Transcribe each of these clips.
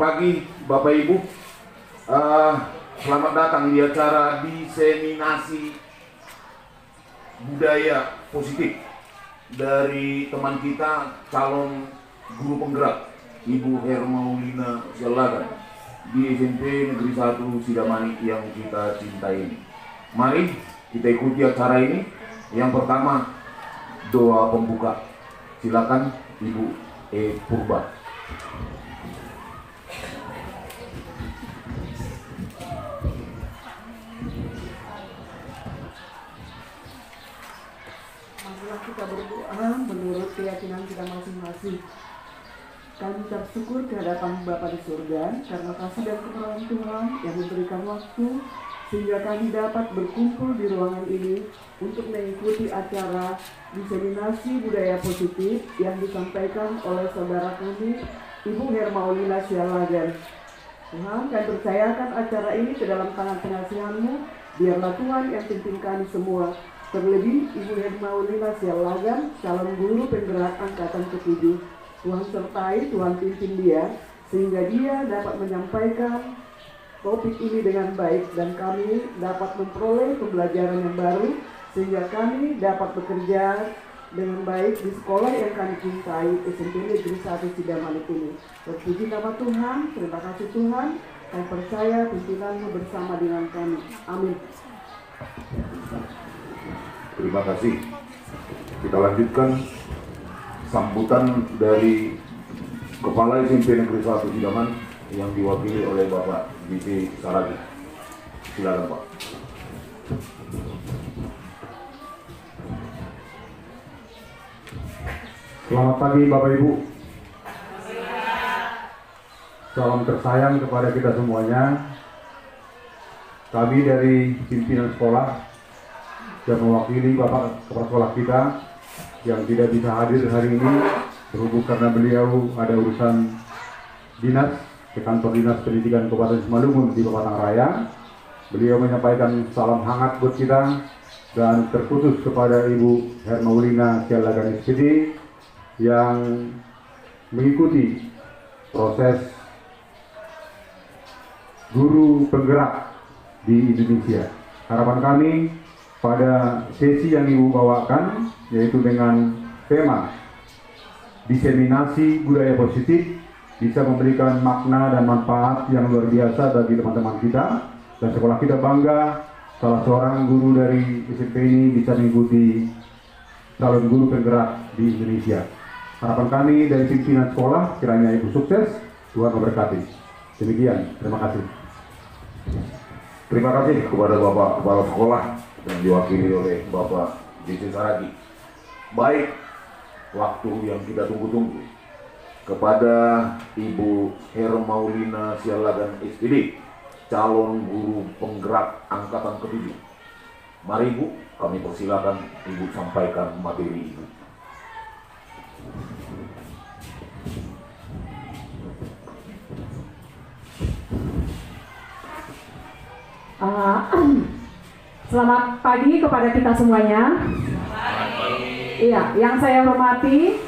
pagi Bapak Ibu. Selamat datang di acara diseminasi budaya positif dari teman kita calon guru penggerak Ibu Hermaulina Sialagan di SMP Negeri 1 Sidamani yang kita cintai ini. Mari kita ikuti acara ini. Yang pertama, doa pembuka. Silakan Ibu Purba. Kita berdoa menurut keyakinan kita masing-masing. Kami bersyukur ke hadapan Bapa di surga karena kasih dan kemurahan Tuhan yang memberikan waktu sehingga kami dapat berkumpul di ruangan ini untuk mengikuti acara diseminasi budaya positif yang disampaikan oleh saudara kami Ibu Hermaulina Sialagan. Tuhan, kami percayakan acara ini ke dalam tangan pengasihan-Mu. Biarlah Tuhan yang pimpin kami semua. Terlebih Ibu Hermaulina Sialagan, calon guru penggerak angkatan ke-7. Tuhan sertai, Tuhan pimpin dia, sehingga dia dapat menyampaikan topik ini dengan baik dan kami dapat memperoleh pembelajaran yang baru, sehingga kami dapat bekerja dengan baik di sekolah yang kami cintai, SMP Negeri 1 Sidamani ini. Terpuji nama Tuhan, terima kasih Tuhan, kami percaya pimpinan-Mu bersama dengan kami. Amin. Terima kasih. Kita lanjutkan sambutan dari Kepala SMP Negeri 1 Sidaman yang diwakili oleh Bapak Giti Saragi. Silakan Pak. Selamat pagi Bapak Ibu. Salam tersayang kepada kita semuanya. Kami dari pimpinan sekolah yang mewakili Bapak Kepala Sekolah kita yang tidak bisa hadir hari ini berhubung karena beliau ada urusan dinas ke kantor dinas pendidikan Kabupaten Simalungun di Batang Raya. Beliau menyampaikan salam hangat buat kita dan terkhusus kepada Ibu Hermaulina Sialagan SPD yang mengikuti proses guru penggerak di Indonesia. Harapan kami pada sesi yang Ibu bawakan, yaitu dengan tema diseminasi budaya positif, bisa memberikan makna dan manfaat yang luar biasa bagi teman-teman kita, dan sekolah kita bangga salah seorang guru dari SMP ini bisa mengikuti calon guru penggerak di Indonesia. Harapan kami dari pimpinan sekolah, kiranya Ibu sukses, Tuhan memberkati. Demikian, terima kasih. Terima kasih kepada Bapak Kepala Sekolah yang diwakili oleh Bapak Giti Saragi. Baik, waktu yang kita tunggu-tunggu kepada Ibu Hermaulina Sialagan SPD, calon guru penggerak angkatan ke-7. Mari Ibu, kami persilakan Ibu sampaikan materi Ibu. Selamat pagi kepada kita semuanya. Iya, yang saya hormati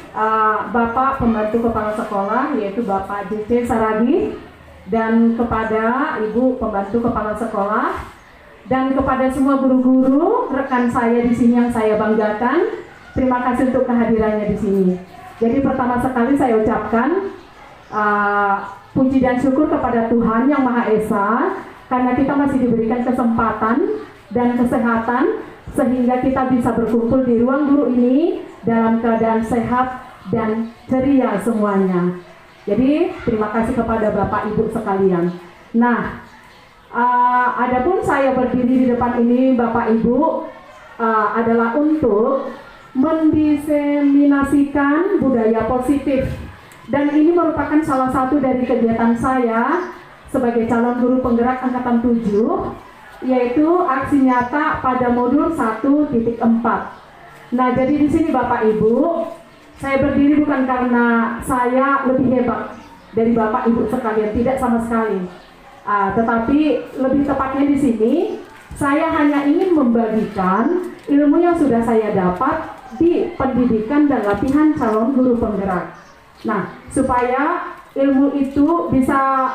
Bapak Pembantu Kepala Sekolah yaitu Bapak Giti Saragi, dan kepada Ibu Pembantu Kepala Sekolah, dan kepada semua guru-guru rekan saya di sini yang saya banggakan. Terima kasih untuk kehadirannya di sini. Jadi pertama sekali saya ucapkan puji dan syukur kepada Tuhan Yang Maha Esa karena kita masih diberikan kesempatan dan kesehatan sehingga kita bisa berkumpul di ruang guru ini dalam keadaan sehat dan ceria semuanya. Jadi terima kasih kepada Bapak Ibu sekalian. Nah, adapun saya berdiri di depan ini Bapak Ibu adalah untuk mendiseminasikan budaya positif, dan ini merupakan salah satu dari kegiatan saya sebagai calon guru penggerak angkatan 7, yaitu aksi nyata pada modul 1.4. Nah, jadi di sini Bapak Ibu, saya berdiri bukan karena saya lebih hebat dari Bapak Ibu sekalian, tidak sama sekali. Tetapi lebih tepatnya di sini, saya hanya ingin membagikan ilmu yang sudah saya dapat di pendidikan dan latihan calon guru penggerak. Nah, supaya ilmu itu bisa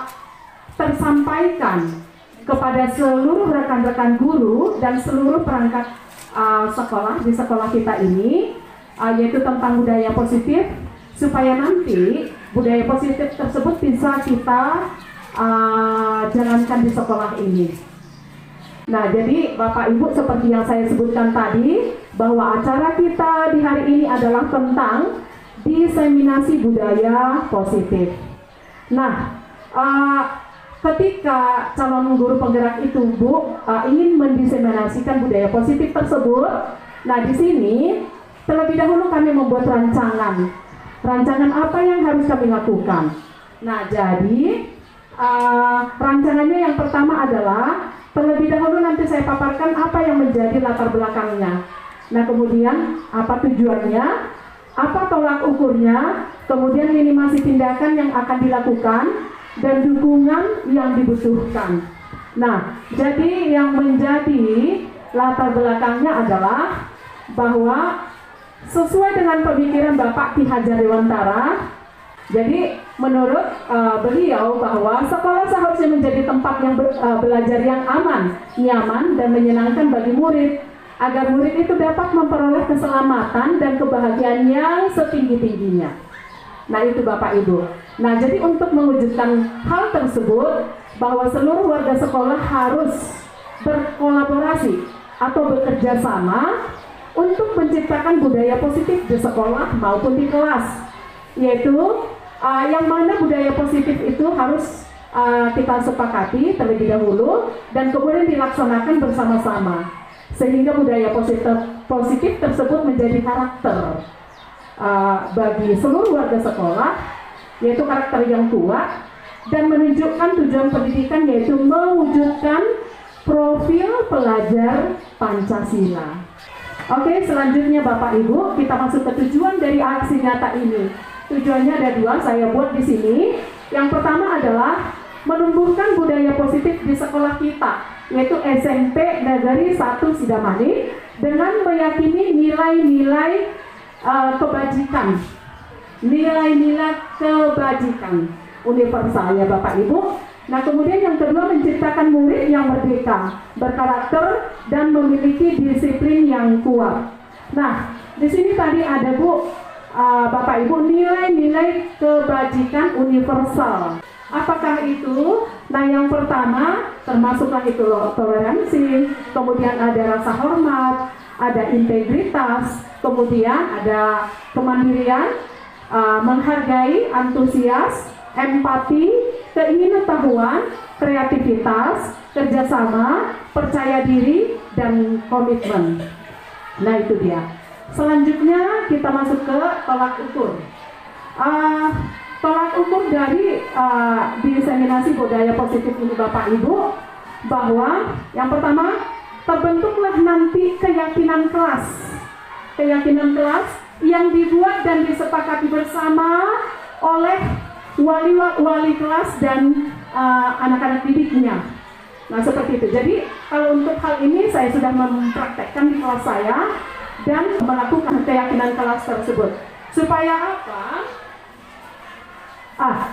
tersampaikan kepada seluruh rekan-rekan guru dan seluruh perangkat sekolah di sekolah kita ini, yaitu tentang budaya positif, supaya nanti budaya positif tersebut bisa kita jalankan di sekolah ini. Nah, jadi Bapak Ibu, seperti yang saya sebutkan tadi, bahwa acara kita di hari ini adalah tentang diseminasi budaya positif. Nah, ketika calon guru penggerak itu ingin mendiseminasikan budaya positif tersebut, nah di sini terlebih dahulu kami membuat rancangan. Rancangan apa yang harus kami lakukan? Nah, jadi rancangannya yang pertama adalah terlebih dahulu nanti saya paparkan apa yang menjadi latar belakangnya. Nah, kemudian apa tujuannya, apa tolak ukurnya, kemudian minimasi tindakan yang akan dilakukan, dan dukungan yang dibutuhkan. Nah, jadi yang menjadi latar belakangnya adalah bahwa sesuai dengan pemikiran Bapak Ki Hajar Dewantara, jadi menurut beliau bahwa sekolah seharusnya menjadi tempat yang belajar yang aman, nyaman, dan menyenangkan bagi murid, agar murid itu dapat memperoleh keselamatan dan kebahagiaan yang setinggi-tingginya. Nah, itu Bapak Ibu. Nah, jadi untuk mewujudkan hal tersebut, bahwa seluruh warga sekolah harus berkolaborasi atau bekerja sama untuk menciptakan budaya positif di sekolah maupun di kelas, yaitu yang mana budaya positif itu harus kita sepakati terlebih dahulu dan kemudian dilaksanakan bersama-sama, sehingga budaya positif tersebut menjadi karakter bagi seluruh warga sekolah, yaitu karakter yang kuat dan menunjukkan tujuan pendidikan, yaitu mewujudkan profil pelajar Pancasila. Oke, selanjutnya Bapak Ibu, kita masuk ke tujuan dari aksi nyata ini. Tujuannya ada dua, saya buat di sini. Yang pertama adalah menumbuhkan budaya positif di sekolah kita, yaitu SMP Negeri 1 Sidamani, dengan meyakini nilai-nilai kebajikan, nilai-nilai kebajikan universal, ya Bapak Ibu. Nah, kemudian yang kedua, menciptakan murid yang merdeka, berkarakter, dan memiliki disiplin yang kuat. Nah, di sini tadi ada Bapak Ibu, nilai-nilai kebajikan universal. Apakah itu? Nah, yang pertama termasuklah itu toleransi, kemudian ada rasa hormat, ada integritas, kemudian ada kemandirian, menghargai, antusias, empati, keingintahuan, kreativitas, kerjasama, percaya diri, dan komitmen. Nah, itu dia. Selanjutnya kita masuk ke tolak ukur. Tolak ukur dari diseminasi budaya positif ini Bapak Ibu, bahwa yang pertama, terbentuklah nanti keyakinan kelas. Keyakinan kelas yang dibuat dan disepakati bersama oleh wali kelas dan anak-anak didiknya. Nah, seperti itu. Jadi kalau untuk hal ini saya sudah mempraktekkan di kelas saya dan melakukan keyakinan kelas tersebut. Supaya apa?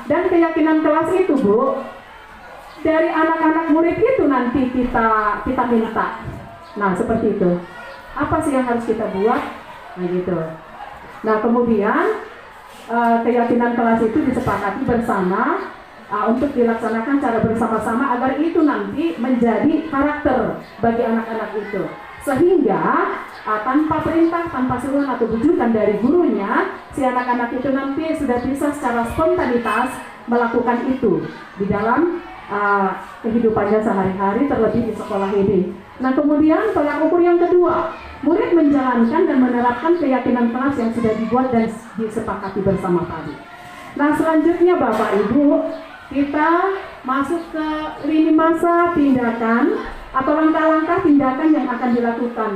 Dan keyakinan kelas itu, Bu, dari anak-anak murid itu nanti kita minta. Nah, seperti itu. Apa sih yang harus kita buat? Nah, gitu. Nah, kemudian keyakinan kelas itu disepakati bersama untuk dilaksanakan cara bersama-sama agar itu nanti menjadi karakter bagi anak-anak itu, sehingga tanpa perintah, tanpa suruhan atau bujukan dari gurunya, si anak-anak itu nanti sudah bisa secara spontanitas melakukan itu di dalam kehidupannya sehari-hari, terlebih di sekolah ini. Nah, kemudian tolak ukur yang kedua, murid menjalankan dan menerapkan keyakinan kelas yang sudah dibuat dan disepakati bersama tadi. Nah, selanjutnya Bapak Ibu, kita masuk ke lini masa tindakan atau langkah-langkah tindakan yang akan dilakukan.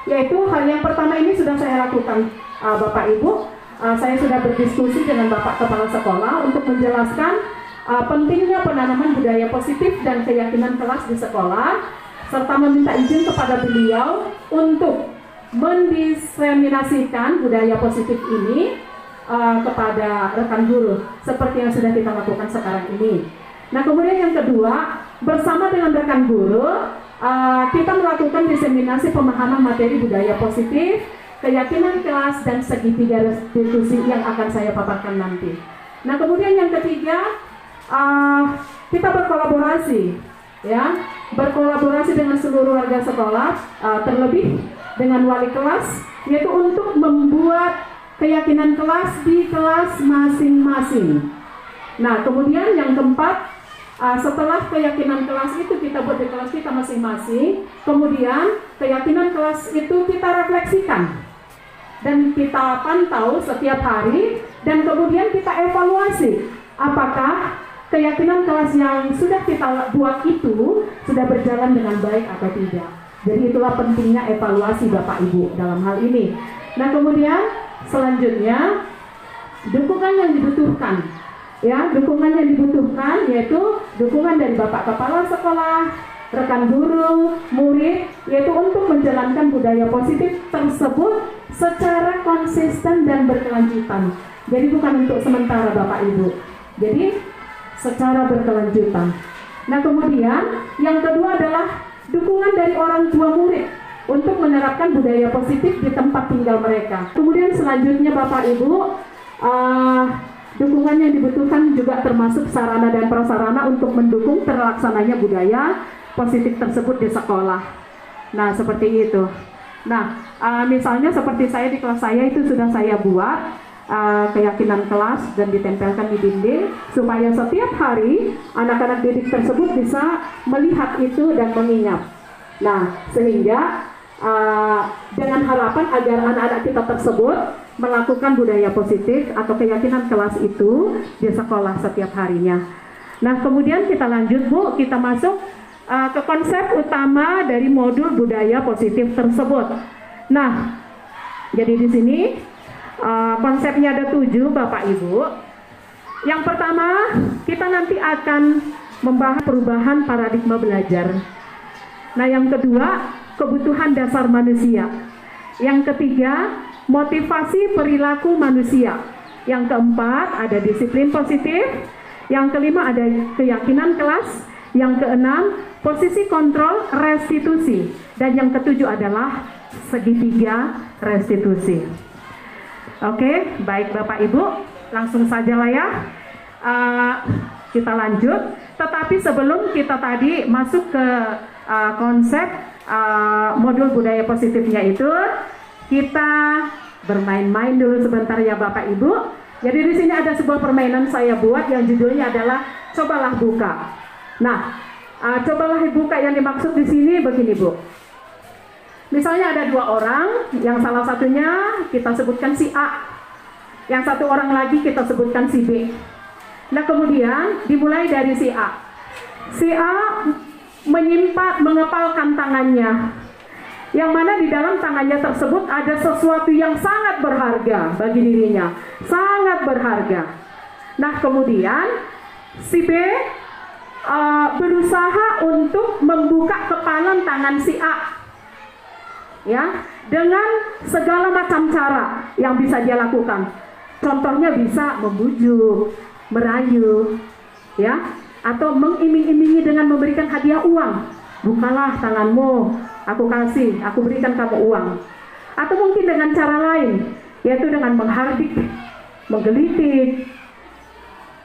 Yaitu hal yang pertama ini sudah saya lakukan, Bapak Ibu. Saya sudah berdiskusi dengan Bapak Kepala Sekolah untuk menjelaskan pentingnya penanaman budaya positif dan keyakinan kelas di sekolah, serta meminta izin kepada beliau untuk mendiseminasikan budaya positif ini kepada rekan guru seperti yang sudah kita lakukan sekarang ini. Nah, kemudian yang kedua, bersama dengan rekan guru kita melakukan diseminasi pemahaman materi budaya positif, keyakinan kelas, dan segitiga restitusi yang akan saya paparkan nanti. Nah, kemudian yang ketiga, kita berkolaborasi, ya, berkolaborasi dengan seluruh warga sekolah, terlebih dengan wali kelas, yaitu untuk membuat keyakinan kelas di kelas masing-masing. Nah, kemudian yang keempat, setelah keyakinan kelas itu kita buat di kelas kita masing-masing, kemudian keyakinan kelas itu kita refleksikan dan kita pantau setiap hari, dan kemudian kita evaluasi apakah keyakinan kelas yang sudah kita buat itu sudah berjalan dengan baik atau tidak. Jadi itulah pentingnya evaluasi Bapak Ibu dalam hal ini. Nah, kemudian selanjutnya dukungan yang dibutuhkan, ya, dukungan yang dibutuhkan yaitu dukungan dari Bapak Kepala Sekolah, rekan guru, murid, yaitu untuk menjalankan budaya positif tersebut secara konsisten dan berkelanjutan. Jadi bukan untuk sementara Bapak Ibu, jadi secara berkelanjutan. Nah, kemudian yang kedua adalah dukungan dari orang tua murid untuk menerapkan budaya positif di tempat tinggal mereka. Kemudian selanjutnya Bapak Ibu, dukungan yang dibutuhkan juga termasuk sarana dan prasarana untuk mendukung terlaksananya budaya positif tersebut di sekolah. Nah, seperti itu. Nah, misalnya seperti saya di kelas saya itu sudah saya buat keyakinan kelas dan ditempelkan di dinding supaya setiap hari anak-anak didik tersebut bisa melihat itu dan mengingat. Nah, sehingga dengan harapan agar anak-anak kita tersebut melakukan budaya positif atau keyakinan kelas itu di sekolah setiap harinya. Nah, kemudian kita lanjut Bu, kita masuk ke konsep utama dari modul budaya positif tersebut. Nah, jadi di sini konsepnya ada 7 Bapak Ibu. Yang pertama, kita nanti akan membahas perubahan paradigma belajar. Nah, yang kedua, kebutuhan dasar manusia. Yang ketiga, motivasi perilaku manusia. Yang keempat, ada disiplin positif. Yang kelima, ada keyakinan kelas. Yang keenam, posisi kontrol restitusi. Dan yang ketujuh adalah segitiga restitusi. Oke, baik Bapak Ibu, langsung saja lah ya. Kita lanjut. Tetapi sebelum kita tadi masuk ke konsep modul budaya positifnya itu, kita bermain-main dulu sebentar ya Bapak Ibu. Jadi di sini ada sebuah permainan saya buat yang judulnya adalah cobalah buka. Nah, cobalah buka yang dimaksud di sini begini Bu. Misalnya ada 2 orang, yang salah satunya kita sebutkan si A, yang satu orang lagi kita sebutkan si B. Nah, kemudian dimulai dari si A. Si A mengepalkan tangannya, yang mana di dalam tangannya tersebut ada sesuatu yang sangat berharga bagi dirinya, sangat berharga. Nah, kemudian si B berusaha untuk membuka kepalan tangan si A, ya, dengan segala macam cara yang bisa dia lakukan. Contohnya bisa membujuk, merayu, ya, atau mengiming-imingi dengan memberikan hadiah uang. Bukalah tanganmu, aku kasih, aku berikan kamu uang. Atau mungkin dengan cara lain, yaitu dengan menghardik, menggelitik,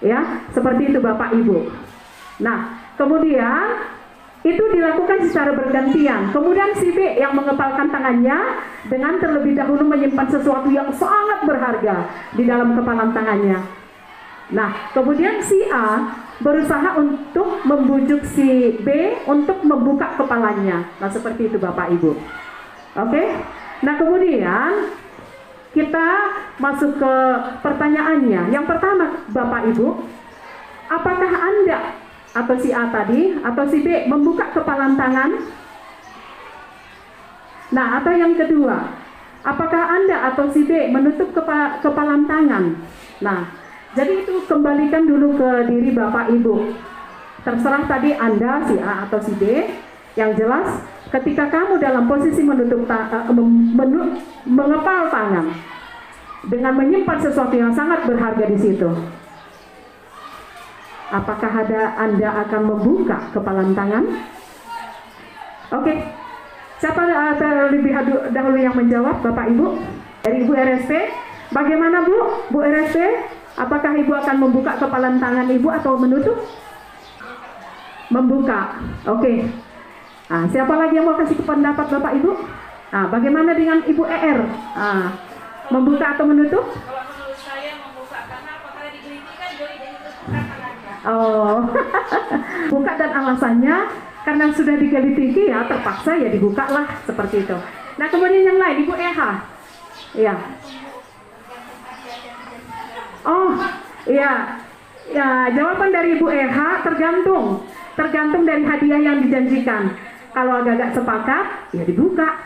ya, seperti itu Bapak Ibu. Nah, kemudian itu dilakukan secara bergantian. Kemudian si B yang mengepalkan tangannya dengan terlebih dahulu menyimpan sesuatu yang sangat berharga di dalam kepalan tangannya. Nah, kemudian si A berusaha untuk membujuk si B untuk membuka kepalanya. Nah, seperti itu Bapak Ibu. Oke? Nah, kemudian kita masuk ke pertanyaannya. Yang pertama Bapak Ibu, apakah Anda atau si A tadi atau si B membuka kepalan tangan? Nah, atau yang kedua, apakah Anda atau si B menutup kepalan tangan? Nah, jadi itu kembalikan dulu ke diri Bapak Ibu. Terserah tadi Anda, si A atau si B. Yang jelas, ketika kamu dalam posisi mengepal tangan dengan menyimpan sesuatu yang sangat berharga di situ. Apakah Anda akan membuka kepalan tangan? Oke. Siapa terlebih dahulu yang menjawab, Bapak Ibu? Dari Ibu RSP, bagaimana Bu RSP? Apakah Ibu akan membuka kepalan tangan Ibu atau menutup? Membuka. Oke. Nah, siapa lagi yang mau kasih pendapat Bapak Ibu? Nah, bagaimana dengan Ibu ER? Membuka atau menutup? Kalau menurut saya membuka, karena apakah digeliti kan doi jadi terbuka tangannya. Oh, buka dan alasannya karena sudah digelitiki ya terpaksa ya dibuka lah seperti itu. Nah kemudian yang lain Ibu EH, ya. Oh, iya, ya jawaban dari Ibu EH tergantung dari hadiah yang dijanjikan. Kalau agak-agak sepakat ya dibuka,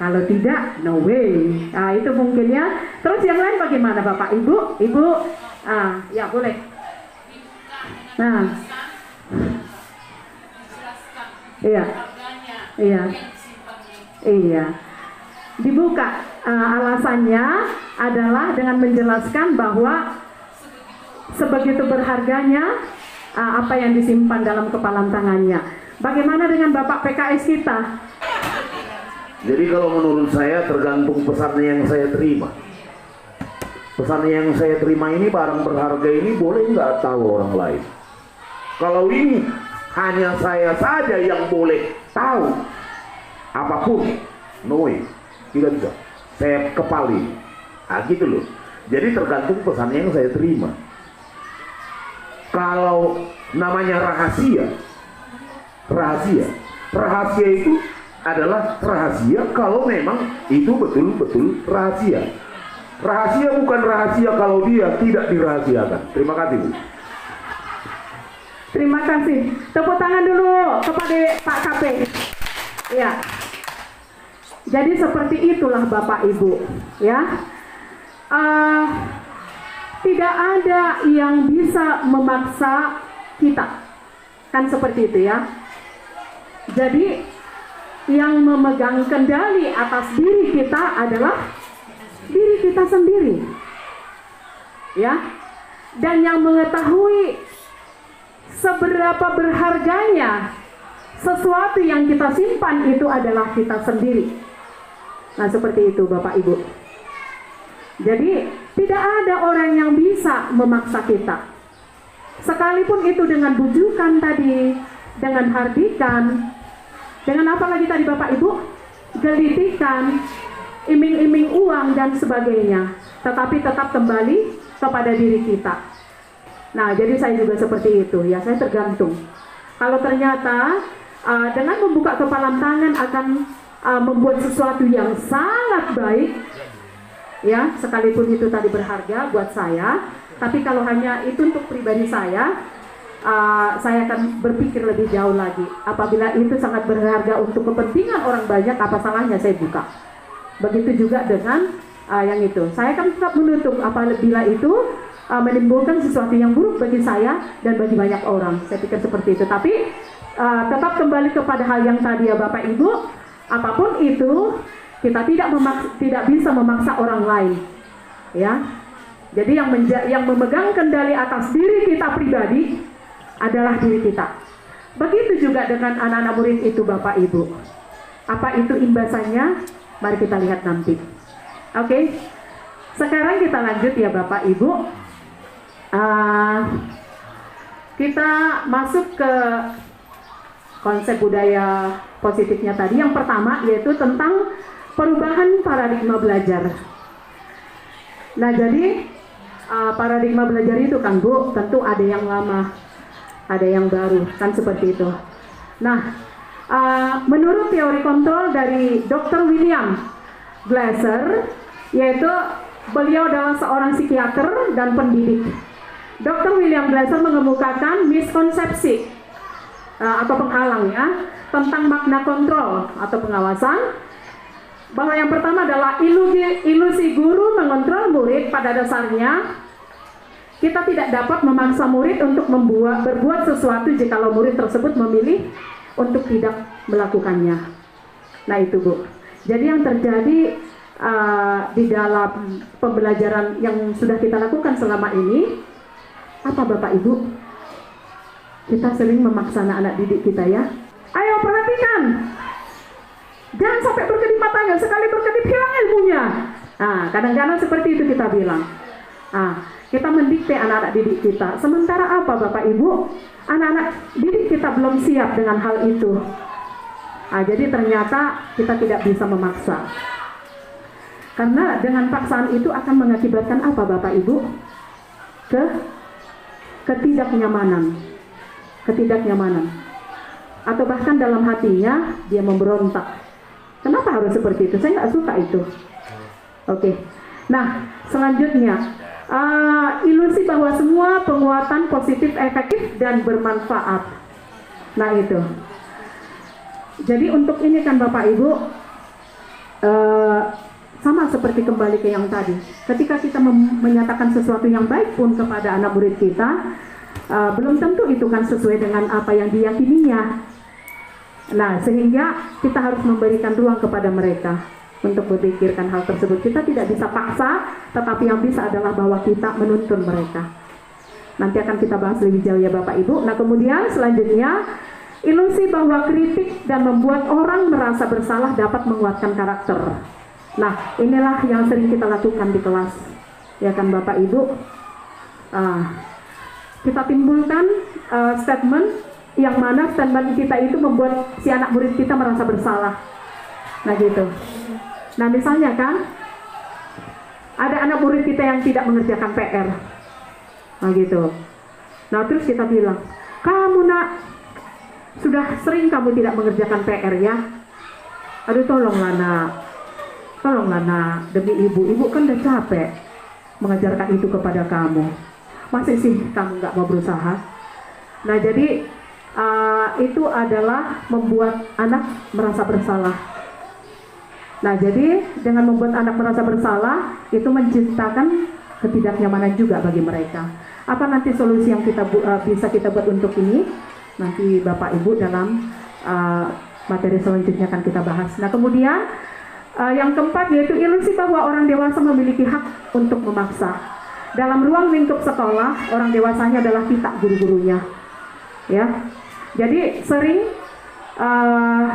kalau tidak no way. Nah itu mungkinnya. Terus yang lain bagaimana Bapak Ibu? Ibu, ya boleh. Nah, iya, iya, dibuka. Alasannya adalah dengan menjelaskan bahwa sebegitu berharganya apa yang disimpan dalam kepalan tangannya. Bagaimana dengan Bapak PKS kita? Jadi kalau menurut saya tergantung pesannya yang saya terima. Pesan yang saya terima ini, barang berharga ini boleh nggak tahu orang lain. Kalau ini hanya saya saja yang boleh tahu, apapun, no way, tidak bisa. Saya kepali, gitu loh. Jadi tergantung pesannya yang saya terima. Kalau namanya rahasia itu adalah rahasia kalau memang itu betul-betul rahasia. Rahasia bukan rahasia kalau dia tidak dirahasiakan. Terima kasih Bu. Terima kasih. Tepuk tangan dulu kepada Pak KP. Ya. Jadi seperti itulah Bapak Ibu, ya. Tidak ada yang bisa memaksa kita, kan seperti itu ya. Jadi yang memegang kendali atas diri kita adalah diri kita sendiri, ya. Dan yang mengetahui seberapa berharganya sesuatu yang kita simpan itu adalah kita sendiri. Nah seperti itu Bapak Ibu. Jadi tidak ada orang yang bisa memaksa kita, sekalipun itu dengan bujukan tadi, dengan hardikan, dengan apa lagi tadi Bapak Ibu, gelitikan, iming-iming uang dan sebagainya, tetapi tetap kembali kepada diri kita. Nah jadi saya juga seperti itu ya, saya tergantung. Kalau ternyata dengan membuka kepalan tangan akan membuat sesuatu yang sangat baik, ya, sekalipun itu tadi berharga buat saya, tapi kalau hanya itu untuk pribadi saya akan berpikir lebih jauh lagi. Apabila itu sangat berharga untuk kepentingan orang banyak, apa salahnya saya buka? Begitu juga dengan yang itu, saya akan tetap menutup apabila itu menimbulkan sesuatu yang buruk bagi saya dan bagi banyak orang. Saya pikir seperti itu. Tapi tetap kembali kepada hal yang tadi ya Bapak Ibu. Apapun itu, kita tidak bisa memaksa orang lain, ya. Jadi yang memegang kendali atas diri kita pribadi adalah diri kita. Begitu juga dengan anak-anak murid itu Bapak Ibu. Apa itu imbasannya? Mari kita lihat nanti. Oke. Sekarang kita lanjut ya Bapak Ibu. Kita masuk ke konsep budaya positifnya tadi. Yang pertama yaitu tentang perubahan paradigma belajar. Nah jadi paradigma belajar itu kan Bu, tentu ada yang lama, ada yang baru, kan seperti itu. Nah menurut teori kontrol dari Dr. William Glasser, yaitu beliau adalah seorang psikiater dan pendidik. Dr. William Glasser mengemukakan miskonsepsi atau penghalang ya tentang makna kontrol atau pengawasan, bahwa yang pertama adalah ilusi guru mengontrol murid. Pada dasarnya kita tidak dapat memaksa murid untuk berbuat sesuatu jikalau murid tersebut memilih untuk tidak melakukannya. Nah itu Bu. Jadi yang terjadi di dalam pembelajaran yang sudah kita lakukan selama ini, apa Bapak Ibu? Kita sering memaksa anak-anak didik kita ya. Ayo perhatikan, jangan sampai berkedip matanya, sekali berkedip hilang ilmunya. Nah, kadang-kadang seperti itu kita bilang. Kita mendikte anak-anak didik kita. Sementara apa Bapak Ibu? Anak-anak didik kita belum siap dengan hal itu. Jadi ternyata kita tidak bisa memaksa. Karena dengan paksaan itu akan mengakibatkan apa Bapak Ibu? Ketidaknyamanan. Atau bahkan dalam hatinya dia memberontak. Kenapa harus seperti itu? Saya nggak suka itu. Oke. Nah, selanjutnya ilusi bahwa semua penguatan positif, efektif dan bermanfaat. Nah itu. Jadi untuk ini kan Bapak Ibu, sama seperti kembali ke yang tadi. Ketika kita menyatakan sesuatu yang baik pun kepada anak murid kita, belum tentu itu kan sesuai dengan apa yang diyakininya. Nah, sehingga kita harus memberikan ruang kepada mereka untuk berpikirkan hal tersebut. Kita tidak bisa paksa, tetapi yang bisa adalah bahwa kita menuntun mereka. Nanti akan kita bahas lebih jauh ya Bapak Ibu. Nah, kemudian selanjutnya, ilusi bahwa kritik dan membuat orang merasa bersalah dapat menguatkan karakter. Nah, inilah yang sering kita lakukan di kelas, ya kan Bapak Ibu. Kita timbulkan statement yang mana statement kita itu membuat si anak murid kita merasa bersalah. Nah gitu. Nah misalnya kan, ada anak murid kita yang tidak mengerjakan PR. Nah gitu. Nah terus kita bilang, kamu nak, sudah sering kamu tidak mengerjakan PR ya. Aduh tolonglah nak, demi ibu kan udah capek mengajarkan itu kepada kamu. Masih sih kamu nggak mau berusaha. Nah jadi itu adalah membuat anak merasa bersalah. Nah jadi dengan membuat anak merasa bersalah itu menciptakan ketidaknyamanan juga bagi mereka. Apa nanti solusi yang bisa kita buat untuk ini? Nanti Bapak Ibu dalam materi selanjutnya akan kita bahas. Nah kemudian yang keempat yaitu ilusi bahwa orang dewasa memiliki hak untuk memaksa. Dalam ruang lingkup sekolah, orang dewasanya adalah kita, guru-gurunya. Ya, jadi sering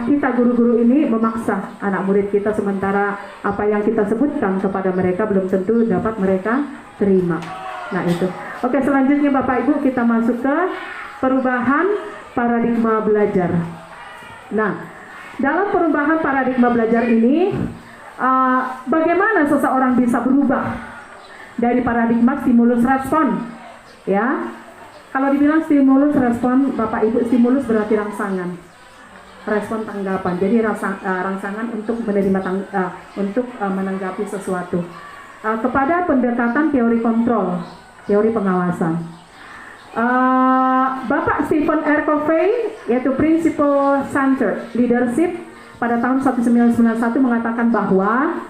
kita guru-guru ini memaksa anak murid kita, sementara apa yang kita sebutkan kepada mereka belum tentu dapat mereka terima. Nah itu. Oke, selanjutnya Bapak Ibu kita masuk ke perubahan paradigma belajar. Nah, dalam perubahan paradigma belajar ini, bagaimana seseorang bisa berubah dari paradigma stimulus respon? Ya, kalau dibilang stimulus respon, Bapak Ibu, stimulus berarti rangsangan, respon tanggapan. Jadi rangsangan untuk menerima untuk menanggapi sesuatu. Kepada pendekatan teori kontrol, teori pengawasan. Bapak Stephen R. Covey, yaitu Principle Centered Leadership, pada tahun 1991 mengatakan bahwa,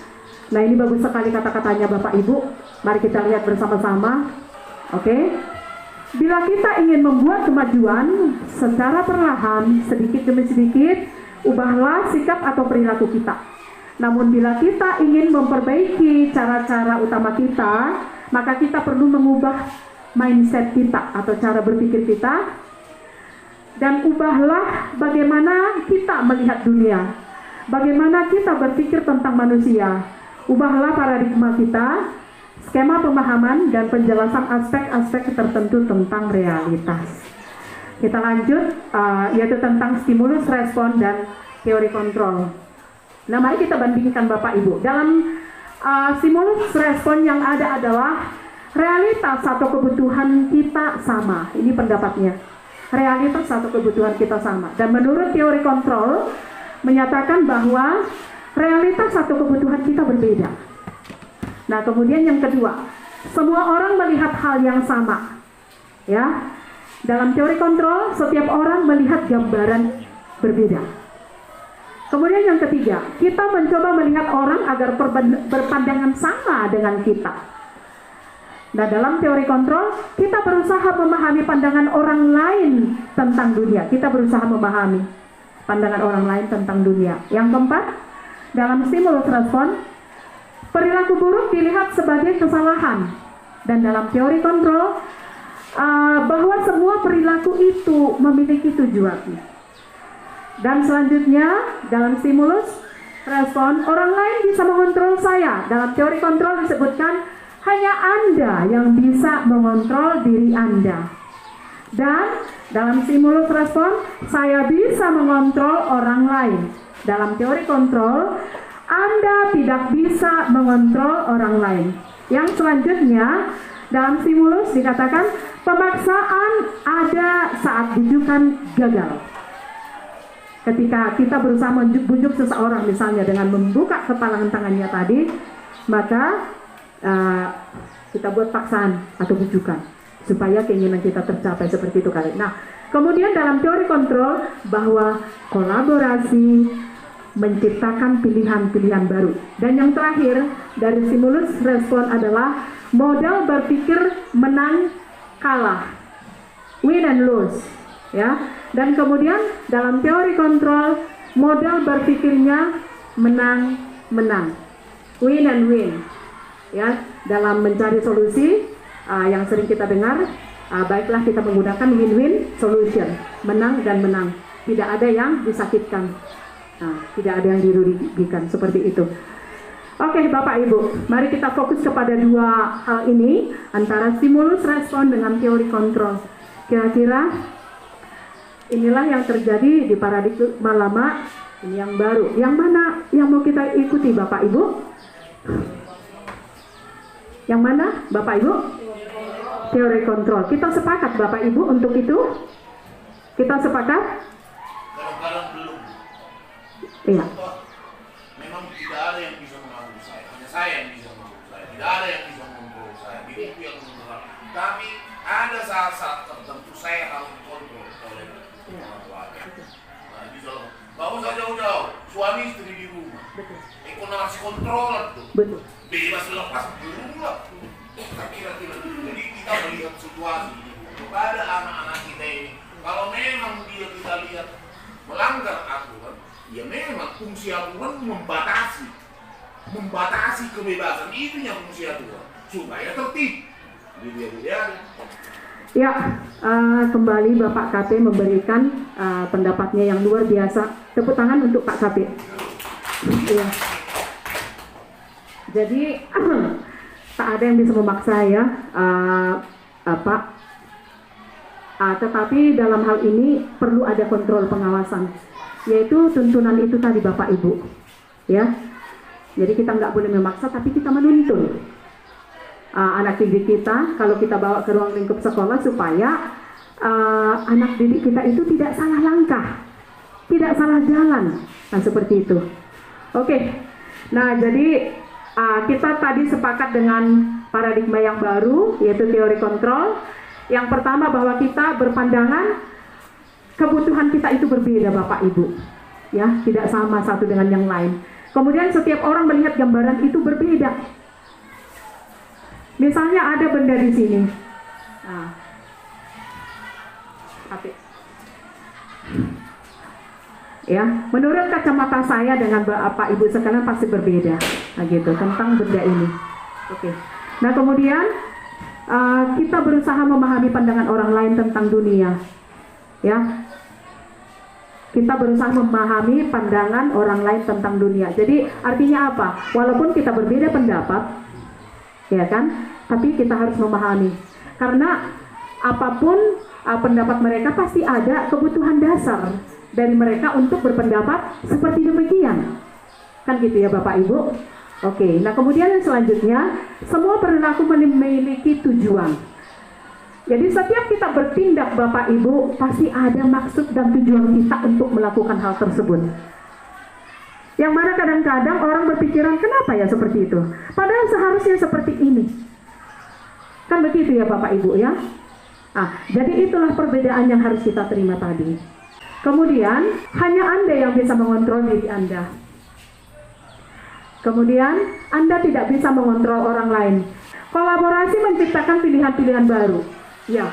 nah ini bagus sekali kata-katanya Bapak Ibu, mari kita lihat bersama-sama. Oke. Bila kita ingin membuat kemajuan secara perlahan, sedikit demi sedikit, ubahlah sikap atau perilaku kita. Namun bila kita ingin memperbaiki cara-cara utama kita, maka kita perlu mengubah mindset kita atau cara berpikir kita, dan ubahlah bagaimana kita melihat dunia, bagaimana kita berpikir tentang manusia. Ubahlah paradigma kita, skema pemahaman dan penjelasan aspek-aspek tertentu tentang realitas. Kita lanjut, yaitu tentang stimulus respon dan teori kontrol. Nah mari kita bandingkan Bapak Ibu. Dalam stimulus respon yang ada adalah realitas atau kebutuhan kita sama. Ini pendapatnya. Realitas atau kebutuhan kita sama. Dan menurut teori kontrol menyatakan bahwa realitas atau kebutuhan kita berbeda. Nah, kemudian yang kedua, semua orang melihat hal yang sama. Ya. Dalam teori kontrol, setiap orang melihat gambaran berbeda. Kemudian yang ketiga, kita mencoba melihat orang agar berpandangan sama dengan kita. Nah, dalam teori kontrol, kita berusaha memahami pandangan orang lain tentang dunia. Kita berusaha memahami pandangan orang lain tentang dunia. Yang keempat, dalam stimulus respon, perilaku buruk dilihat sebagai kesalahan. Dan dalam teori kontrol, bahwa semua perilaku itu memiliki tujuan. Dan selanjutnya, dalam stimulus respon, orang lain bisa mengontrol saya. Dalam teori kontrol disebutkan, hanya Anda yang bisa mengontrol diri Anda. Dan dalam stimulus respon, saya bisa mengontrol orang lain. Dalam teori kontrol, Anda tidak bisa mengontrol orang lain. Yang selanjutnya, dalam stimulus dikatakan, pemaksaan ada saat bujukan gagal. Ketika kita berusaha membujuk seseorang, misalnya dengan membuka kepalangan tangannya tadi, maka kita buat paksaan atau bujukan supaya keinginan kita tercapai, seperti itu kali. Nah, kemudian dalam teori kontrol, bahwa kolaborasi menciptakan pilihan-pilihan baru. Dan yang terakhir dari stimulus respon adalah modal berpikir menang kalah, win and lose, ya. Dan kemudian dalam teori kontrol, modal berpikirnya menang, win and win, ya. Dalam mencari solusi yang sering kita dengar, baiklah kita menggunakan win-win solution, menang dan menang, tidak ada yang disakitkan. Tidak ada yang dirugikan, seperti itu. Oke, Bapak Ibu, mari kita fokus kepada dua hal ini, antara stimulus respon dengan teori kontrol. Kira-kira inilah yang terjadi di paradigma lama, ini yang baru. Yang mana yang mau kita ikuti, Bapak Ibu? Yang mana, Bapak Ibu? Teori kontrol. Kita sepakat, Bapak Ibu, untuk itu? Kita sepakat? Kadang-kadang belum. Iya. Memang tidak ada yang bisa mengatur saya, hanya saya yang bisa mengatur saya. Tidak ada yang bisa mengontrol saya. Itu yang menurut. Tapi ada saat-saat tertentu saya harus dikontrol oleh orang tua. Nah, bisa bawa saja jauh-jauh, suami istri di rumah. Ekonomi kontrol tuh. Betul. Bebas lepas dulu. Kira-kira. Jadi kita melihat situasi kepada anak-anak kita ini. Kalau memang dia kita lihat melanggar aturan, ya memang fungsi aturan membatasi kebebasan, itu yang fungsi aturan supaya tertib. Ya, kembali Bapak KP memberikan pendapatnya yang luar biasa. Tepuk tangan untuk Pak KP. Ya. Jadi tak ada yang bisa memaksa ya, tetapi dalam hal ini perlu ada kontrol pengawasan, yaitu tuntunan itu tadi Bapak Ibu, ya. Jadi kita nggak boleh memaksa, tapi kita menuntun anak didik kita kalau kita bawa ke ruang lingkup sekolah supaya anak didik kita itu tidak salah langkah, tidak salah jalan, nah seperti itu. Oke, nah jadi kita tadi sepakat dengan paradigma yang baru, yaitu teori kontrol. Yang pertama, bahwa kita berpandangan kebutuhan kita itu berbeda Bapak Ibu, ya, tidak sama satu dengan yang lain. Kemudian setiap orang melihat gambaran itu berbeda. Misalnya ada benda di sini, ya, menurut kacamata saya dengan Bapak Ibu sekalian pasti berbeda, nah gitu, tentang benda ini. Oke. Nah kemudian kita berusaha memahami pandangan orang lain tentang dunia, ya. Kita berusaha memahami pandangan orang lain tentang dunia. Jadi artinya apa? Walaupun kita berbeda pendapat, ya kan, tapi kita harus memahami. Karena apapun pendapat mereka, pasti ada kebutuhan dasar dari mereka untuk berpendapat seperti demikian. Kan gitu ya Bapak Ibu? Oke, nah kemudian yang selanjutnya, semua perilaku memiliki tujuan. Jadi setiap kita bertindak Bapak Ibu, pasti ada maksud dan tujuan kita untuk melakukan hal tersebut. Yang mana kadang-kadang orang berpikiran, kenapa ya seperti itu? Padahal seharusnya seperti ini. Kan begitu ya Bapak Ibu ya? Jadi itulah perbedaan yang harus kita terima tadi. Kemudian, hanya Anda yang bisa mengontrol diri Anda. Kemudian, Anda tidak bisa mengontrol orang lain. Kolaborasi menciptakan pilihan-pilihan baru. Ya,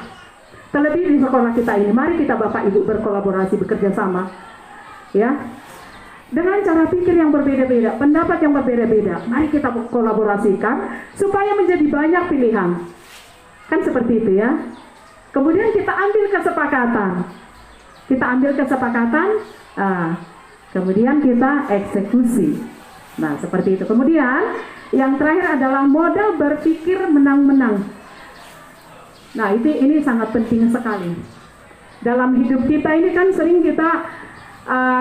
terlebih di sekolah kita ini, mari kita Bapak Ibu berkolaborasi, bekerja sama. Ya, dengan cara pikir yang berbeda-beda, pendapat yang berbeda-beda. Mari kita kolaborasikan supaya menjadi banyak pilihan. Kan seperti itu ya. Kemudian kita ambil kesepakatan. Kemudian kita eksekusi. Nah, seperti itu. Kemudian yang terakhir adalah modal berpikir menang-menang. Nah, ini sangat penting sekali. Dalam hidup kita ini kan sering kita